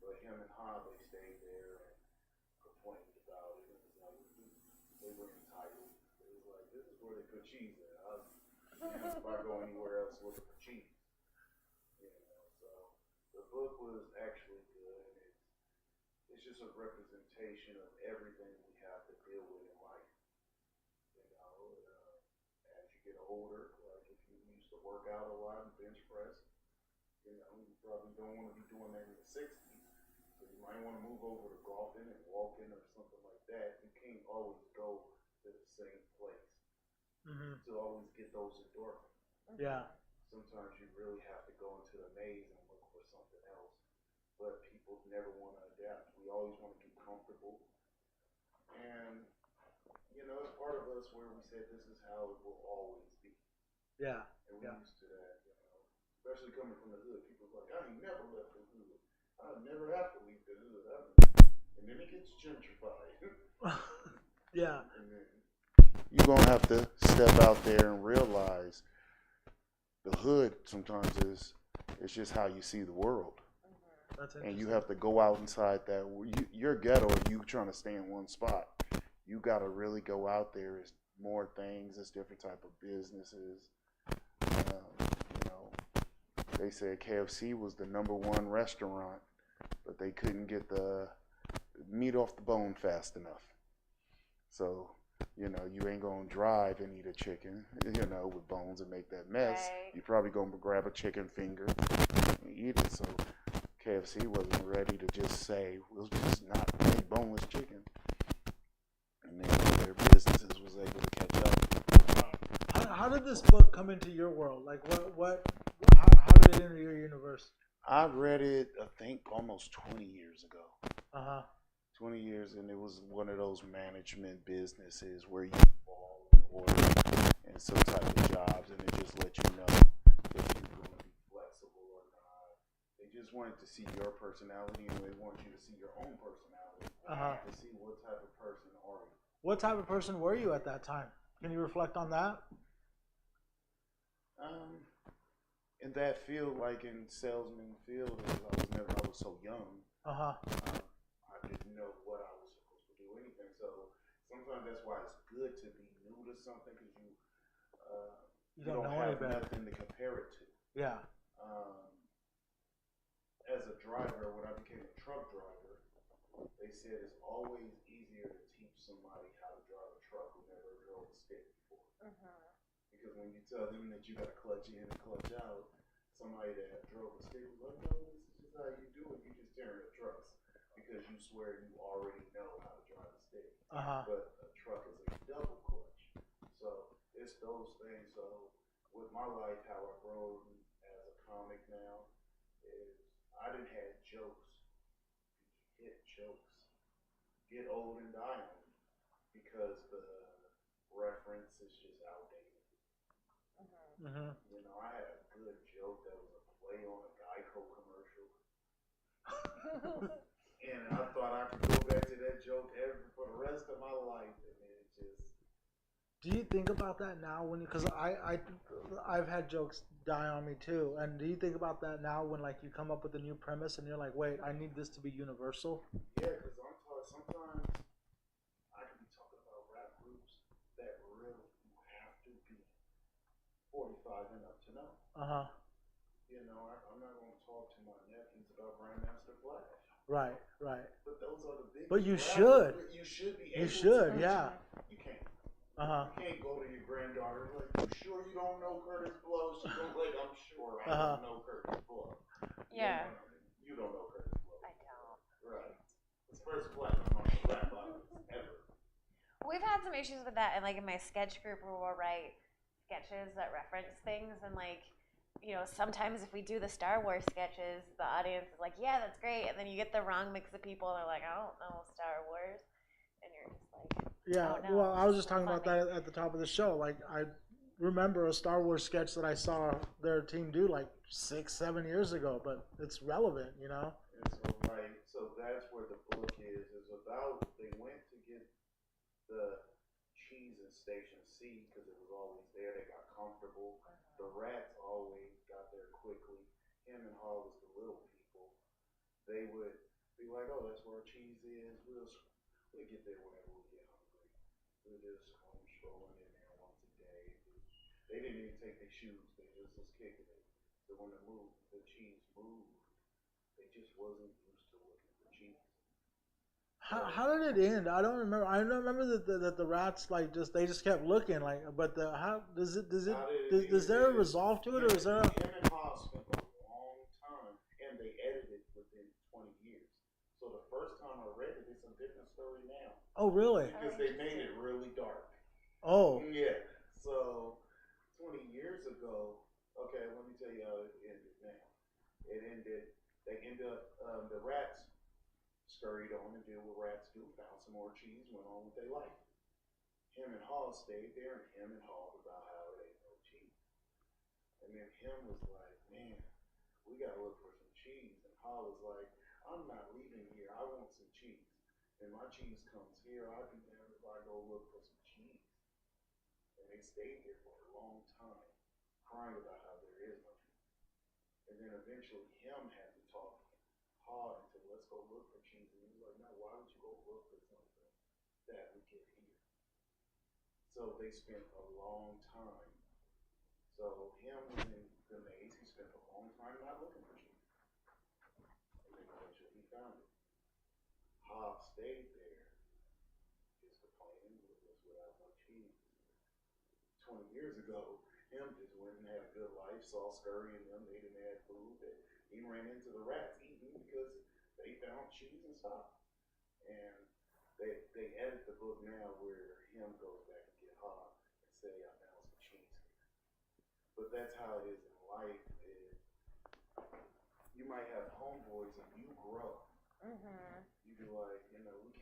But him and Hob, they stayed there and complained about it. It was like they were entitled. It was like, this is where they put cheese at. If I go anywhere else looking for cheese, you know. So the book was actually good, and it's just a representation of everything we have to deal with in life. You know, as you get older, like if you used to work out a lot and bench press, you know, you probably don't want to be doing that in the 60s. So you might want to move over to golfing and walking or something like that. You can't always go to the same place to always get those endorphins. Yeah. Sometimes you really have to go into the maze and look for something else. But people never want to adapt. We always want to get comfortable. And, you know, it's part of us where we said this is how it will always be. Yeah. And we're used to that, you know. Especially coming from the hood. People are like, I ain't never left the hood. I never have to leave the hood. And then it gets gentrified. Yeah. And then you're going to have to step out there and realize the hood sometimes it's just how you see the world. That's And you have to go out inside that. You're ghetto if you trying to stay in one spot. You got to really go out there. It's more things. It's different type of businesses. You know, they said KFC was the #1 restaurant, but they couldn't get the meat off the bone fast enough. So, you know, you ain't going to drive and eat a chicken, you know, with bones and make that mess. Right. You're probably going to grab a chicken finger and eat it. So KFC wasn't ready to just say, we'll just not make boneless chicken. And then their businesses was able to catch up. How did this book come into your world? Like, how did it enter your universe? I read it, I think, almost 20 years ago. 20 years, and it was one of those management businesses where you fall in order and some type of jobs, and it just let you know if you're going to be flexible or not. They just wanted to see your personality, and they want you to see your own personality to see what type of person are you. What type of person were you at that time? Can you reflect on that? In that field, like in salesman field, I was so young. I didn't know what I was supposed to do, anything. So sometimes that's why it's good to be new to something because you don't have nothing to compare it to. Yeah. As a driver, when I became a truck driver, they said it's always easier to teach somebody how to drive a truck who never drove a stick before. Because when you tell them that you got to clutch in and clutch out, somebody that drove a stick was like, no, this is just how you do it. You just tear the trucks because you swear you already know how to drive a stick. But a truck is a double clutch. So it's those things. So with my life, how I've grown as a comic now is I didn't have jokes. Hit jokes. Get old and die on me because the reference is just outdated. You know, I had a good joke that was a play on a Geico commercial. And I thought I could go back to that joke for the rest of my life, and it just. Do you think about that now because I've had jokes die on me too, and do you think about that now when like you come up with a new premise and you're like, wait, I need this to be universal? Yeah, because sometimes I could be talking about rap groups that really you have to be 45 and up to know. You know, I'm not going to talk to my nephews about Grandmaster Flash. Right. But those are the big. But you rappers. should. You should be. You able should, to. yeah. You can't. Uh-huh. You can't go to your granddaughter like, you sure you don't know Curtis Blow? She's gonna like, I'm sure I don't know Curtis Blow. Yeah. You don't know Curtis Blow. I don't. Right. It's first platinum on the rap albums ever. We've had some issues with that, and like in my sketch group, where we'll write sketches that reference things, and like, you know, sometimes if we do the Star Wars sketches, the audience is like, "Yeah, that's great," and then you get the wrong mix of people, and they're like, "I don't know Star Wars," and you're just like, Yeah, "Oh no." well, I was just it's talking about funny. that at the top of the show. Like, I remember a Star Wars sketch that I saw their team do like 6-7 years ago, but it's relevant, you know? And so, right, so that's where the book is about, they went to get the cheese in Station C because it was always there. They got comfortable. The rats always got there quickly. Him and Hall was the little people. They would be like, oh, that's where our cheese is. We'll get there whenever we get hungry. We'll just come strolling in there once a day. They didn't even take their shoes. They just was kicking it. So when the cheese moved, they just wasn't used to looking for cheese. How did it end? I don't remember. I don't remember that the rats like they just kept looking like. But how does there a resolve to it, or is there? Him and Haas spent a long time, and they edited within 20 years. So the first time I read it, it's a different story now Oh, really? because they made it really dark. Oh, Yeah. So 20 years ago, okay, let me tell you how it ended now. It ended. They ended up. The rats scurried on and did what rats do. Found some more cheese. Went on with their life. Him and Hall stayed there, and him and Hall about how it ain't no cheese. And then him was like, man, we gotta look for some cheese. And Hall was like, I'm not leaving here. I want some cheese. And my cheese comes here. I'd be damned if I go look for some cheese. And they stayed there for a long time, crying about how there is no cheese. And then eventually him had to talk hard and said, let's go look for cheese. And he was like, no, why would you go look for something that we get here? So they spent a long time. So him was in the maze. He spent a long time not looking for cheese. And then eventually he found it. Hob stayed there, just complaining without no cheese. 20 years ago, him just went and had a good life, saw Scurry and them, they didn't have food. He ran into the rats eating because they found cheese and stuff. And they edit the book now where him goes back and get Hob and say, I found some cheese here. But that's how it is in life. You might have homeboys and you grow. Mm-hmm. You be like, you know, we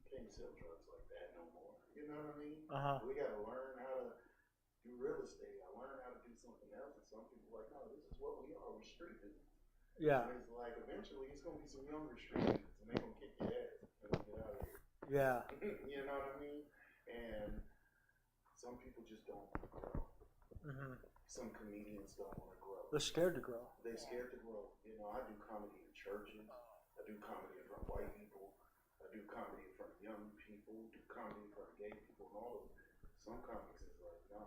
can't sell drugs like that no more. You know what I mean? We got to learn how to do real estate. I learned how to do something else. And some people are like, no, this is what we are. We're street dudes. yeah, And it's like, eventually, it's going to be some younger street dudes, and they're going to kick your ass and get out of here. yeah, You know what I mean? And some people just don't want to grow. hmm Some comedians don't want to grow. They're scared to grow. They're scared to grow. You know, I do comedy in churches. I do comedy in front of white people. I do comedy in front of young people. Do comedy in front of gay people and all of it. Some comics is like, no,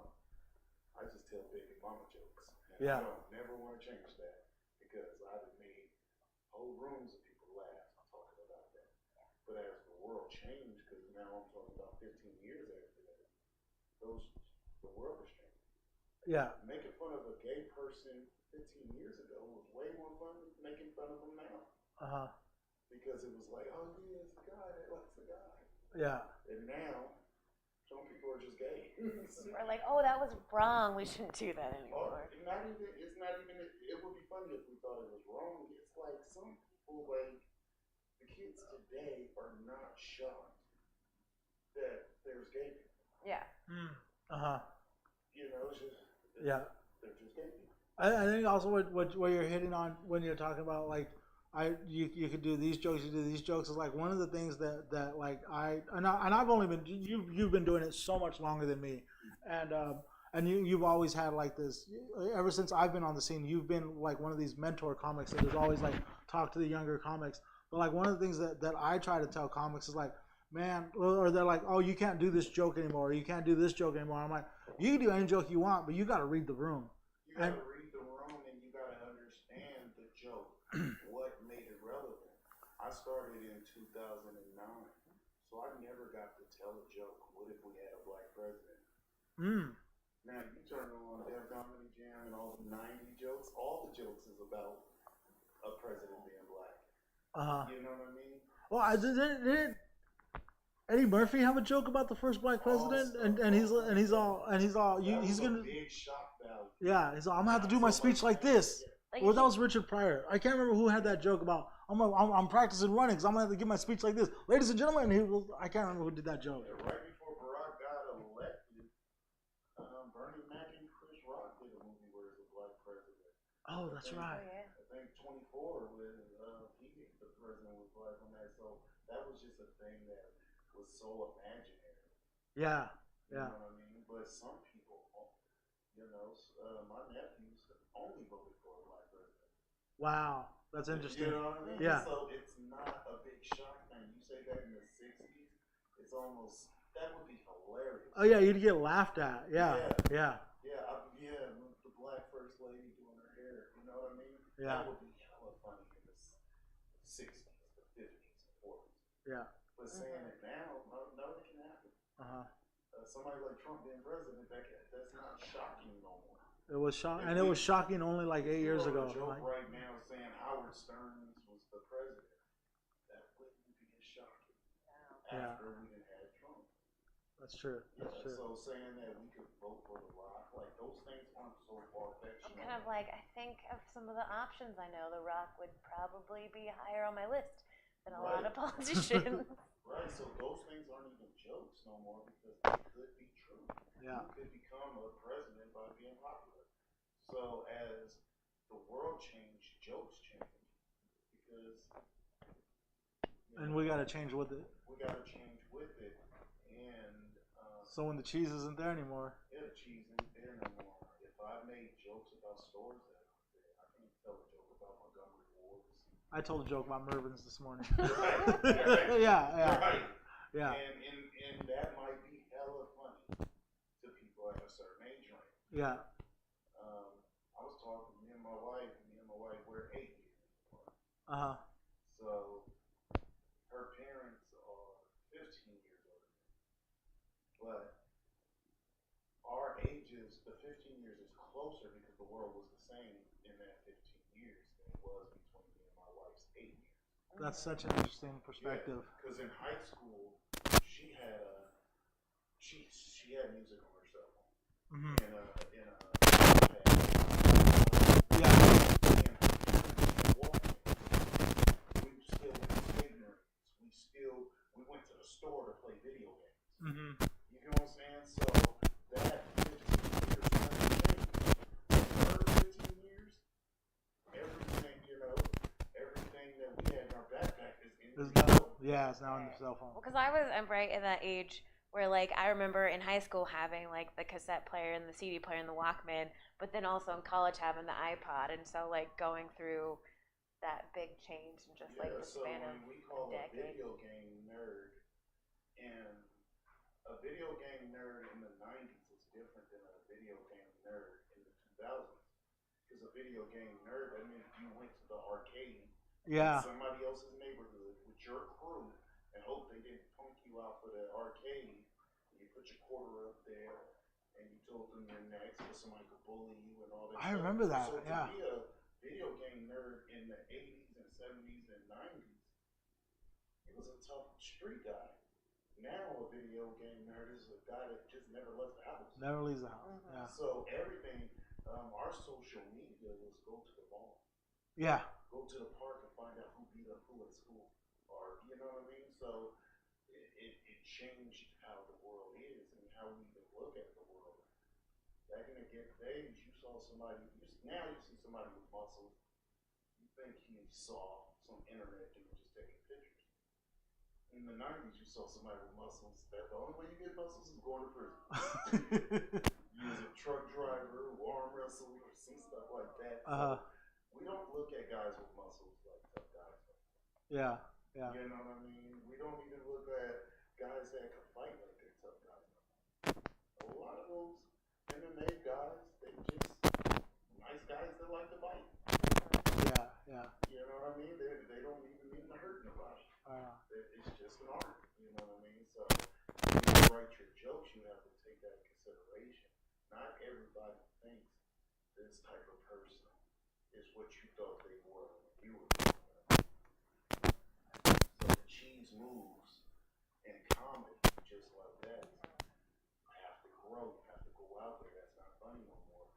I just tell baby mama jokes. And Yeah. I don't never want to change that because I've made whole rooms of people laugh talking about that. But as the world changed, because now I'm talking about 15 years after that, the world has changed. Yeah, Making fun of a gay person 15 years ago was way more fun than making fun of them now. Because it was like, oh yeah, it's the guy that likes the guy. yeah, And now, some people are just gay. We're like, oh, that was wrong. We shouldn't do that Or anymore. it's not even, it would be funny if we thought it was wrong. It's like some people, like, the kids today are not shocked that there's gay people. Yeah. You know, it's just, yeah. they're just gay people. I think also what you're hitting on when you're talking about like you could do these jokes, you do these jokes is like one of the things that like and I've only been you've been doing it so much longer than me, and you've always had like this ever since I've been on the scene. You've been like one of these mentor comics that is always like talk to the younger comics. But like one of the things that I try to tell comics is like, man, or they're like, oh, you can't do this joke anymore, or you can't do this joke anymore. I'm like, you can do any joke you want, but you got to read the room. You gotta read the room and you gotta understand the joke. What made started in 2009, so I never got to tell a joke. What if we had a black president? Now you turn on Def Comedy Jam and all the '90s jokes. All the jokes is about a president being black. You know what I mean? Well, did Eddie Murphy have a joke about the first black president? And he's gonna big shock value. Yeah, he's all, I'm gonna have to do my speech like this. Like, Well, that was Richard Pryor. I can't remember who had that joke about. I'm practicing running because I'm gonna have to give my speech like this, ladies and gentlemen. I can't remember who did that joke. Right before Barack got elected, Bernie Mac and Chris Rock did a movie where it's a black president. Oh, that's right. yeah. I think 24 was the president was black on that, so that was just a thing that was so imaginary. Yeah, You yeah. know what I mean? But some people, you know, my nephews only voted for a black president. Wow, that's interesting. You know what I mean? Yeah. So it's not a big shock thing. You say that in the 60s, it's almost, that would be hilarious. Oh yeah, you'd get laughed at. Yeah, yeah, Yeah, with the black first lady doing her hair, you know what I mean? Yeah. That would be hella funny in the 60s, the 50s, the 40s. yeah. But saying it now, no, it can happen. Somebody like Trump being president, that's not shocking no more. It was shocking, and it was shocking only like 8 years ago. A joke Like, right now saying Howard Stearns was the president. That wouldn't be as shocking Yeah. after we had Trump. that's true. That's true. So saying that we could vote for The Rock, like those things aren't so far-fetched. I'm kind of like, I think of some of the options I know, The Rock would probably be higher on my list than a lot of politicians. Right, so those things aren't even jokes no more because they could be true. Yeah. You could become a president by being popular. So as the world changed, jokes changed because. And we gotta change with it. We gotta change with it, and So when the cheese isn't there anymore. yeah, the cheese ain't there no more. If I made jokes about stores that aren't there, I can't tell a joke about Montgomery Ward's. I told a joke about Mervin's this morning. Right. yeah. Right. Yeah. And that might be hella funny to people at a certain age range. Yeah. I was talking to me and my wife we're 8 years apart. So her parents are 15 years older. But our ages, the 15 years is closer because the world was the same in that 15 years than it was between me and my wife's 8 years. That's such an interesting perspective. Because in high school, she had music on her cell phone. In a Yeah. We still went ignorance. We went to the store to play video games. You know what I'm saying? So that 15 years her 15 years, everything, everything that we had in our backpack is in the phone. Yeah, it's now on your cell phone. Well, because I'm right in that age where, like, I remember in high school having, like, the cassette player and the CD player and the Walkman, but then also in college having the iPod, and so, like, going through that big change in just, like, the span of we call a a decade. video game nerd, and a video game nerd in the 90s is different than a video game nerd in the 2000s. Because a video game nerd, that means you went to the arcade Yeah. in somebody else's neighborhood with your crew and hope they didn't punk you out for the arcade. And you put your quarter up there and you told them you're next so somebody could bully you and all that I stuff. remember that, So yeah. to be a video game nerd in the 80s and 70s and 90s, it was a tough street guy. Now a video game nerd is a guy that just never left the house. Never leaves the house. Yeah. So everything, our social media was go to the mall, Yeah. go to the park and find out who beat up who at school, or you know what I mean. So it changed how the world is and how we even look at the world. Back in the days, you saw somebody. Now you see somebody with muscles. You think he saw some internet dude just taking pictures. In the 90s, you saw somebody with muscles. That the only way you get muscles is going to prison. You was a truck driver, arm wrestle, or some stuff like that. So we don't look at guys with muscles like tough guys. Yeah. Yeah. You know what I mean? We don't even look at guys that can fight like they're tough guys. A lot of those MMA guys, they just nice guys that like to fight. Yeah. Yeah. You know what I mean? They don't even mean to hurt nobody. It's just an art. You know what I mean? So when you write your jokes, you have to take that in consideration. Not everybody thinks this type of person is what you thought they were when you were growing up. So the cheese moves in comedy just like that. You have to grow. You have to go out there. That's not funny no more.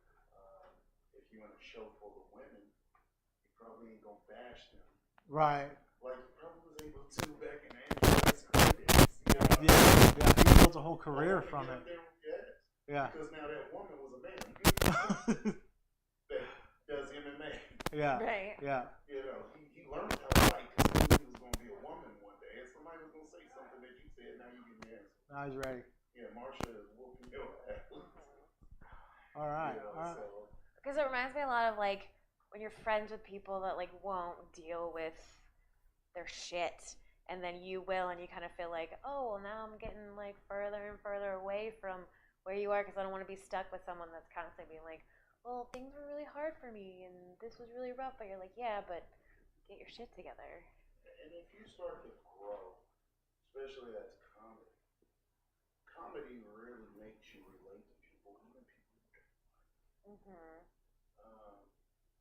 If you're in a show full of women, you probably ain't gonna bash them. Right. Like you probably was able to back in Andrew's days. Yeah. He built a whole career from it. Yeah. Because now that woman was a man that does MMA. Yeah. Right. Yeah. You know, he learned how to fight because he knew he was going to be a woman one day. And somebody was going to say something that you said, now you get the answer. Now he's ready. Yeah, Marsha is whooping your ass. All right. You know, All right. so, Because it reminds me a lot of like when you're friends with people that like won't deal with their shit, and then you will, and you kind of feel like, oh, well, now I'm getting like further and further away from where you are because I don't want to be stuck with someone that's constantly being like, well, things were really hard for me and this was really rough. But you're like, yeah, but get your shit together. and if you start to grow, especially as comedy really makes you relate to people, even people you don't like. Mm-hmm.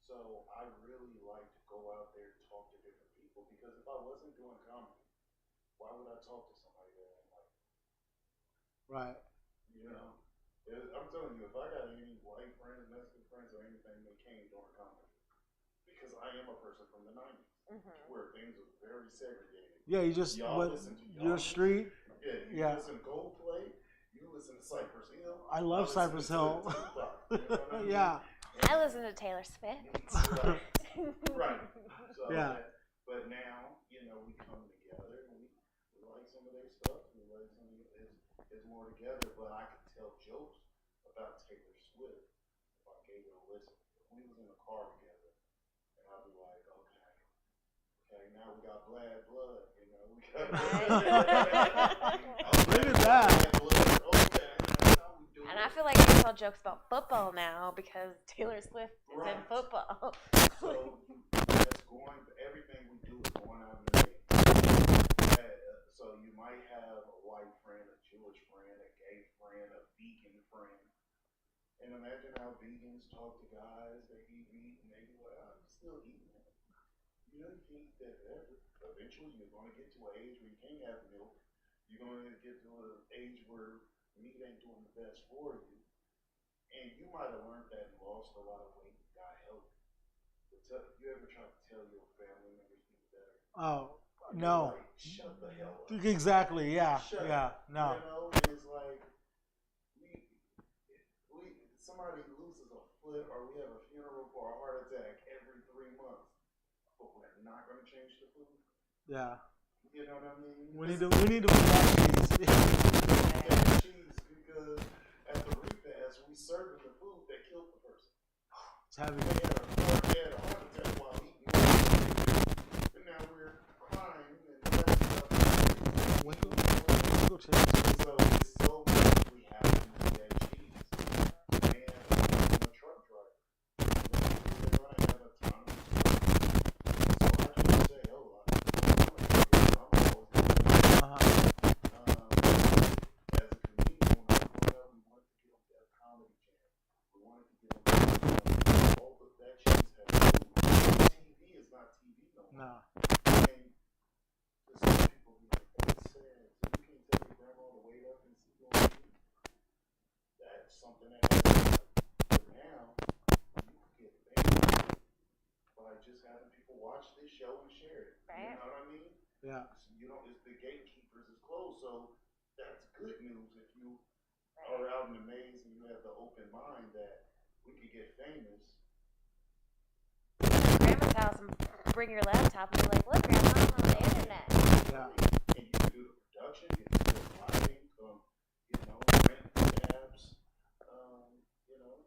So I really like to go out there and talk to different people because if I wasn't doing comedy, why would I talk to somebody that I don't like? Right. You know, I'm telling you, if I got any white friends, Mexican friends, or anything, they came during comedy because I am a person from the '90s where things were very segregated. Yeah, you just Y'all listen to your y'all street. You listen to Coldplay. You listen to Cypress Hill. I love Cypress Hill. Tupac, you know what I mean? Yeah. I listen to Taylor Swift. Right. So, Yeah. But now, you know, we come together and we like some of their stuff. We like some of it's more together. But I could tell jokes about Taylor Swift if I gave it a listen. If we was in the car together, and I'd be like, okay, now we got Bad Blood. You know, we got. Look at that. And I feel like I tell jokes about football now because Taylor Swift is in football. So that's going. Everything we do is going out in the day. So you might have a white friend, a Jewish friend, a gay friend, a vegan friend, and imagine how vegans talk to guys that eat meat, and they be like, "I'm still eating it." You know, you can eat that forever. Eventually, you're going to get to an age where you can't have milk. You're going to get to an age where meat ain't doing the best for you. And you might have learned that and lost a lot of weight and got healthy. But you ever try to tell your family members eat better? Oh You're no. like, shut the hell up. Exactly. Yeah. Shut Yeah. up. No. You know, and it's like we somebody loses a foot or we have a funeral for a heart attack every 3 months, but we're not going to change the food. Yeah. You know what I mean? We need to make that cheese because at the repast we serving the food that killed the person. It's heavy. They had a heart attack while eating it. And now we're crying and stuff. Winkle chips. So it's so much we have to eat that cheese. And I'm a truck driver. They're going to have a ton of so I can't say, oh, I'm always as a comedian, when I was growing up, we wanted to get on that comedy jam. We wanted to get on that all of that cheese has food. TV is not TV no more. No. And some people be like, that's sad. So you can't tell your grandma to wait up and see you on TV. That's something that happens. But now, you can get famous by just having people watch this show and share it. Right. You know what I mean? Yeah. So you know, it's the gatekeepers is closed, so that's good news if you are out in the maze and you have the open mind that we could get famous. Grandma's house and bring your laptop and be like, look, Grandma, I'm on the internet. Yeah. And you can do the production, you can do the lighting, you know, rent cabs, you know,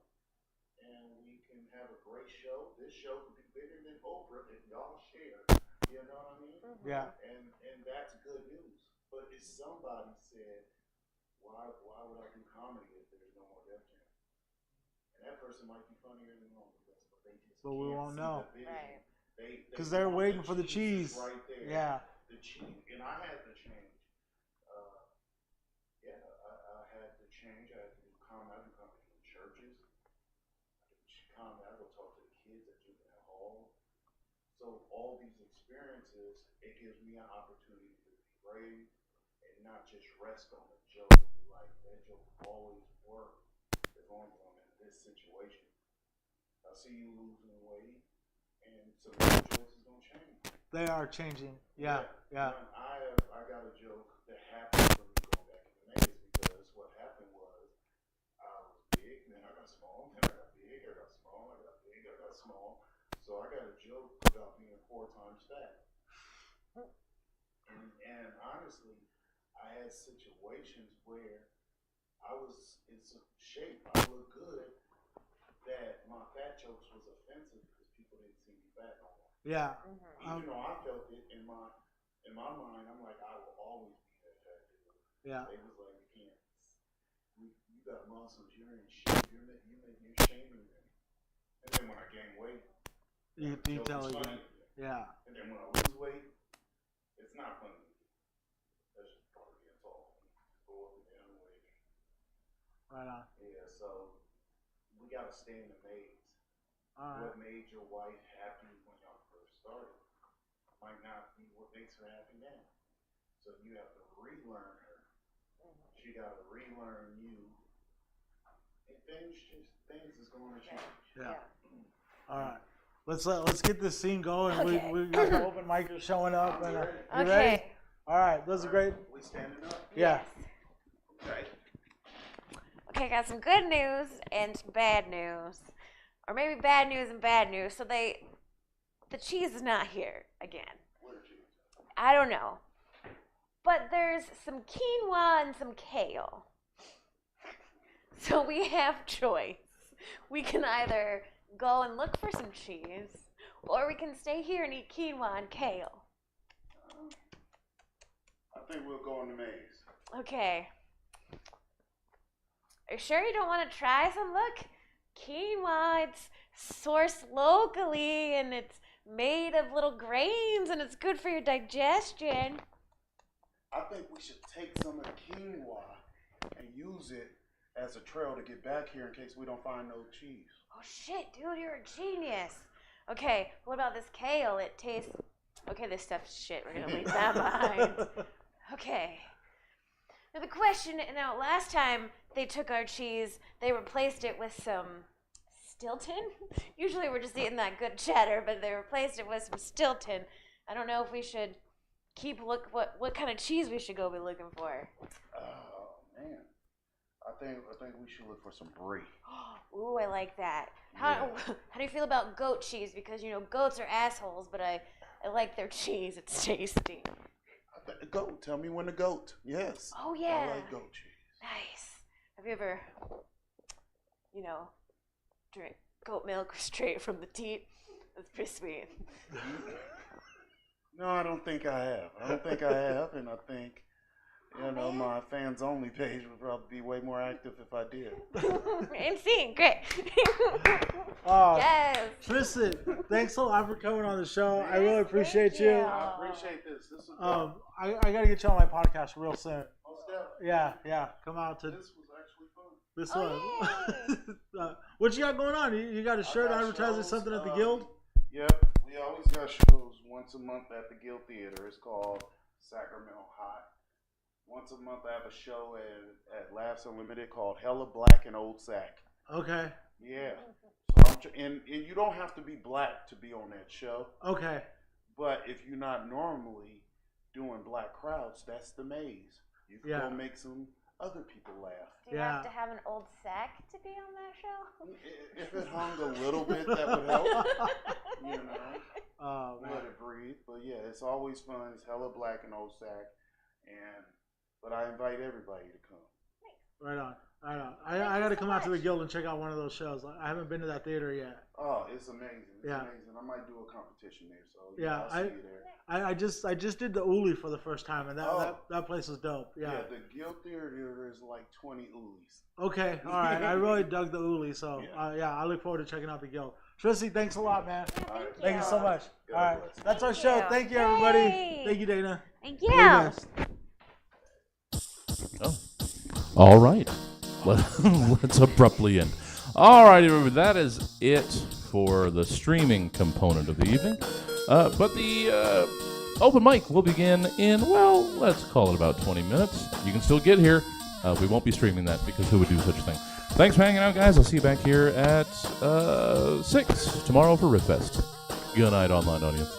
and we can have a great show. This show could be bigger than Oprah if y'all share. You know what I mean? Yeah. And that's good news. But if somebody said, why would I do comedy if there's no more Def Jam? And that person might be funnier than all of us, but they just But we can't won't see know. the vision. Right. Because they're want waiting for the cheese. Right there. Yeah. The cheese, and I had to change. I had to change. I had to do comedy. I do comedy in churches. I do comedy. I go talk to the kids at juvenile hall. So all these experiences, it gives me an opportunity to be brave and not just rest on a joke. Like that joke always worked as long as I'm in this situation. I see you losing weight, and some of your jokes is gonna change. They are changing. Yeah. I got a joke that happened for me going back in the maze because what happened was I was big, then I got small, then I got big, I got small, I got big, I got small. So I got a joke about being 4 times fat. And honestly, I had situations where I was in some shape, I looked good, that my fat jokes was offensive because people didn't see me fat no more. Yeah. Even though I felt it in my mind, I'm like, I will always be that fat dude. Yeah. They was like, you can't. You got muscles. You're in shape. You're shaming me. And then when I gain weight, You tell it's again. funny. Yeah. And then when I lose weight, it's not funny. That's just part of being tall. Go up and down in weight. Right on. Yeah. So we gotta stay in the maze. All right. What made your wife happy when y'all first started might not be what makes her happy now. So you have to relearn her. She got to relearn you. And things is going to change. Yeah. All right. Let's get this scene going. Okay. We got the open micers showing up. And, you Okay. ready? All right. Those are great. We standing up? Yeah. Okay. Okay, got some good news and some bad news. Or maybe bad news and bad news. So the cheese is not here again. I don't know. But there's some quinoa and some kale. So we have choice. We can either go and look for some cheese, or we can stay here and eat quinoa and kale. I think we'll go in the maze. Okay. Are you sure you don't want to try some? Look, quinoa, it's sourced locally and it's made of little grains and it's good for your digestion. I think we should take some of the quinoa and use it as a trail to get back here in case we don't find no cheese. Oh shit, dude, you're a genius. Okay, what about this kale? It tastes... Okay, this stuff's shit. We're gonna leave that behind. Okay. Now the question, last time they took our cheese, they replaced it with some Stilton. Usually we're just eating that good cheddar, but they replaced it with some Stilton. I don't know if we should what kind of cheese we should go be looking for. Oh man, I think we should look for some brie. Ooh, I like that. How do you feel about goat cheese? Because goats are assholes, but I like their cheese. It's tasty. Goat. Tell me when to goat. Yes. Oh yeah. I like goat cheese. Nice. Have you ever, drink goat milk straight from the teat? That's pretty sweet. No, I don't think I have. And I think, my fans only page would probably be way more active if I did. MC, great. Yes. Tristan, thanks a lot for coming on the show. I really appreciate you. I appreciate this. This was I got to get you on my podcast real soon. most definitely. Yeah. Come out to This was actually fun. this Oh, one. What you got going on? You got a shirt got advertising shows, something at the Guild? Yep, we always got shows once a month at the Guild Theater. It's called Sacramento Hot. Once a month I have a show at Laughs Unlimited called Hella Black and Old Sack. Okay. Yeah. So and you don't have to be black to be on that show. Okay. But if you're not normally doing black crowds, that's the maze. You can go make some other people laugh. Do you have to have an old sack to be on that show? If it hung a little bit, that would help. Let it breathe. But yeah, it's always fun. It's Hella Black and Old Sack. But I invite everybody to come. Right on. I got to come out to the Guild and check out one of those shows. I haven't been to that theater yet. Oh, it's amazing. It's Yeah. amazing. I might do a competition there. So Yeah, I'll see you there. I just did the Uli for the first time, and that place was dope. Yeah. Yeah, the Guild Theater is like 20 Ulis. Okay. All right. I really dug the Uli, so Yeah. I look forward to checking out the Guild. Tristy, thanks a lot, man. All right. Thank you so much. God All right, bless. that's our show. Thank you, everybody. Yay. Thank you, Dana. Thank You're you. the best. Oh. All right. Let's abruptly end. All right, everybody. That is it for the streaming component of the evening. But the open mic will begin in, well, let's call it about 20 minutes. You can still get here. We won't be streaming that because who would do such a thing? Thanks for hanging out, guys. I'll see you back here at 6 tomorrow for Riffest. Good night, online audience.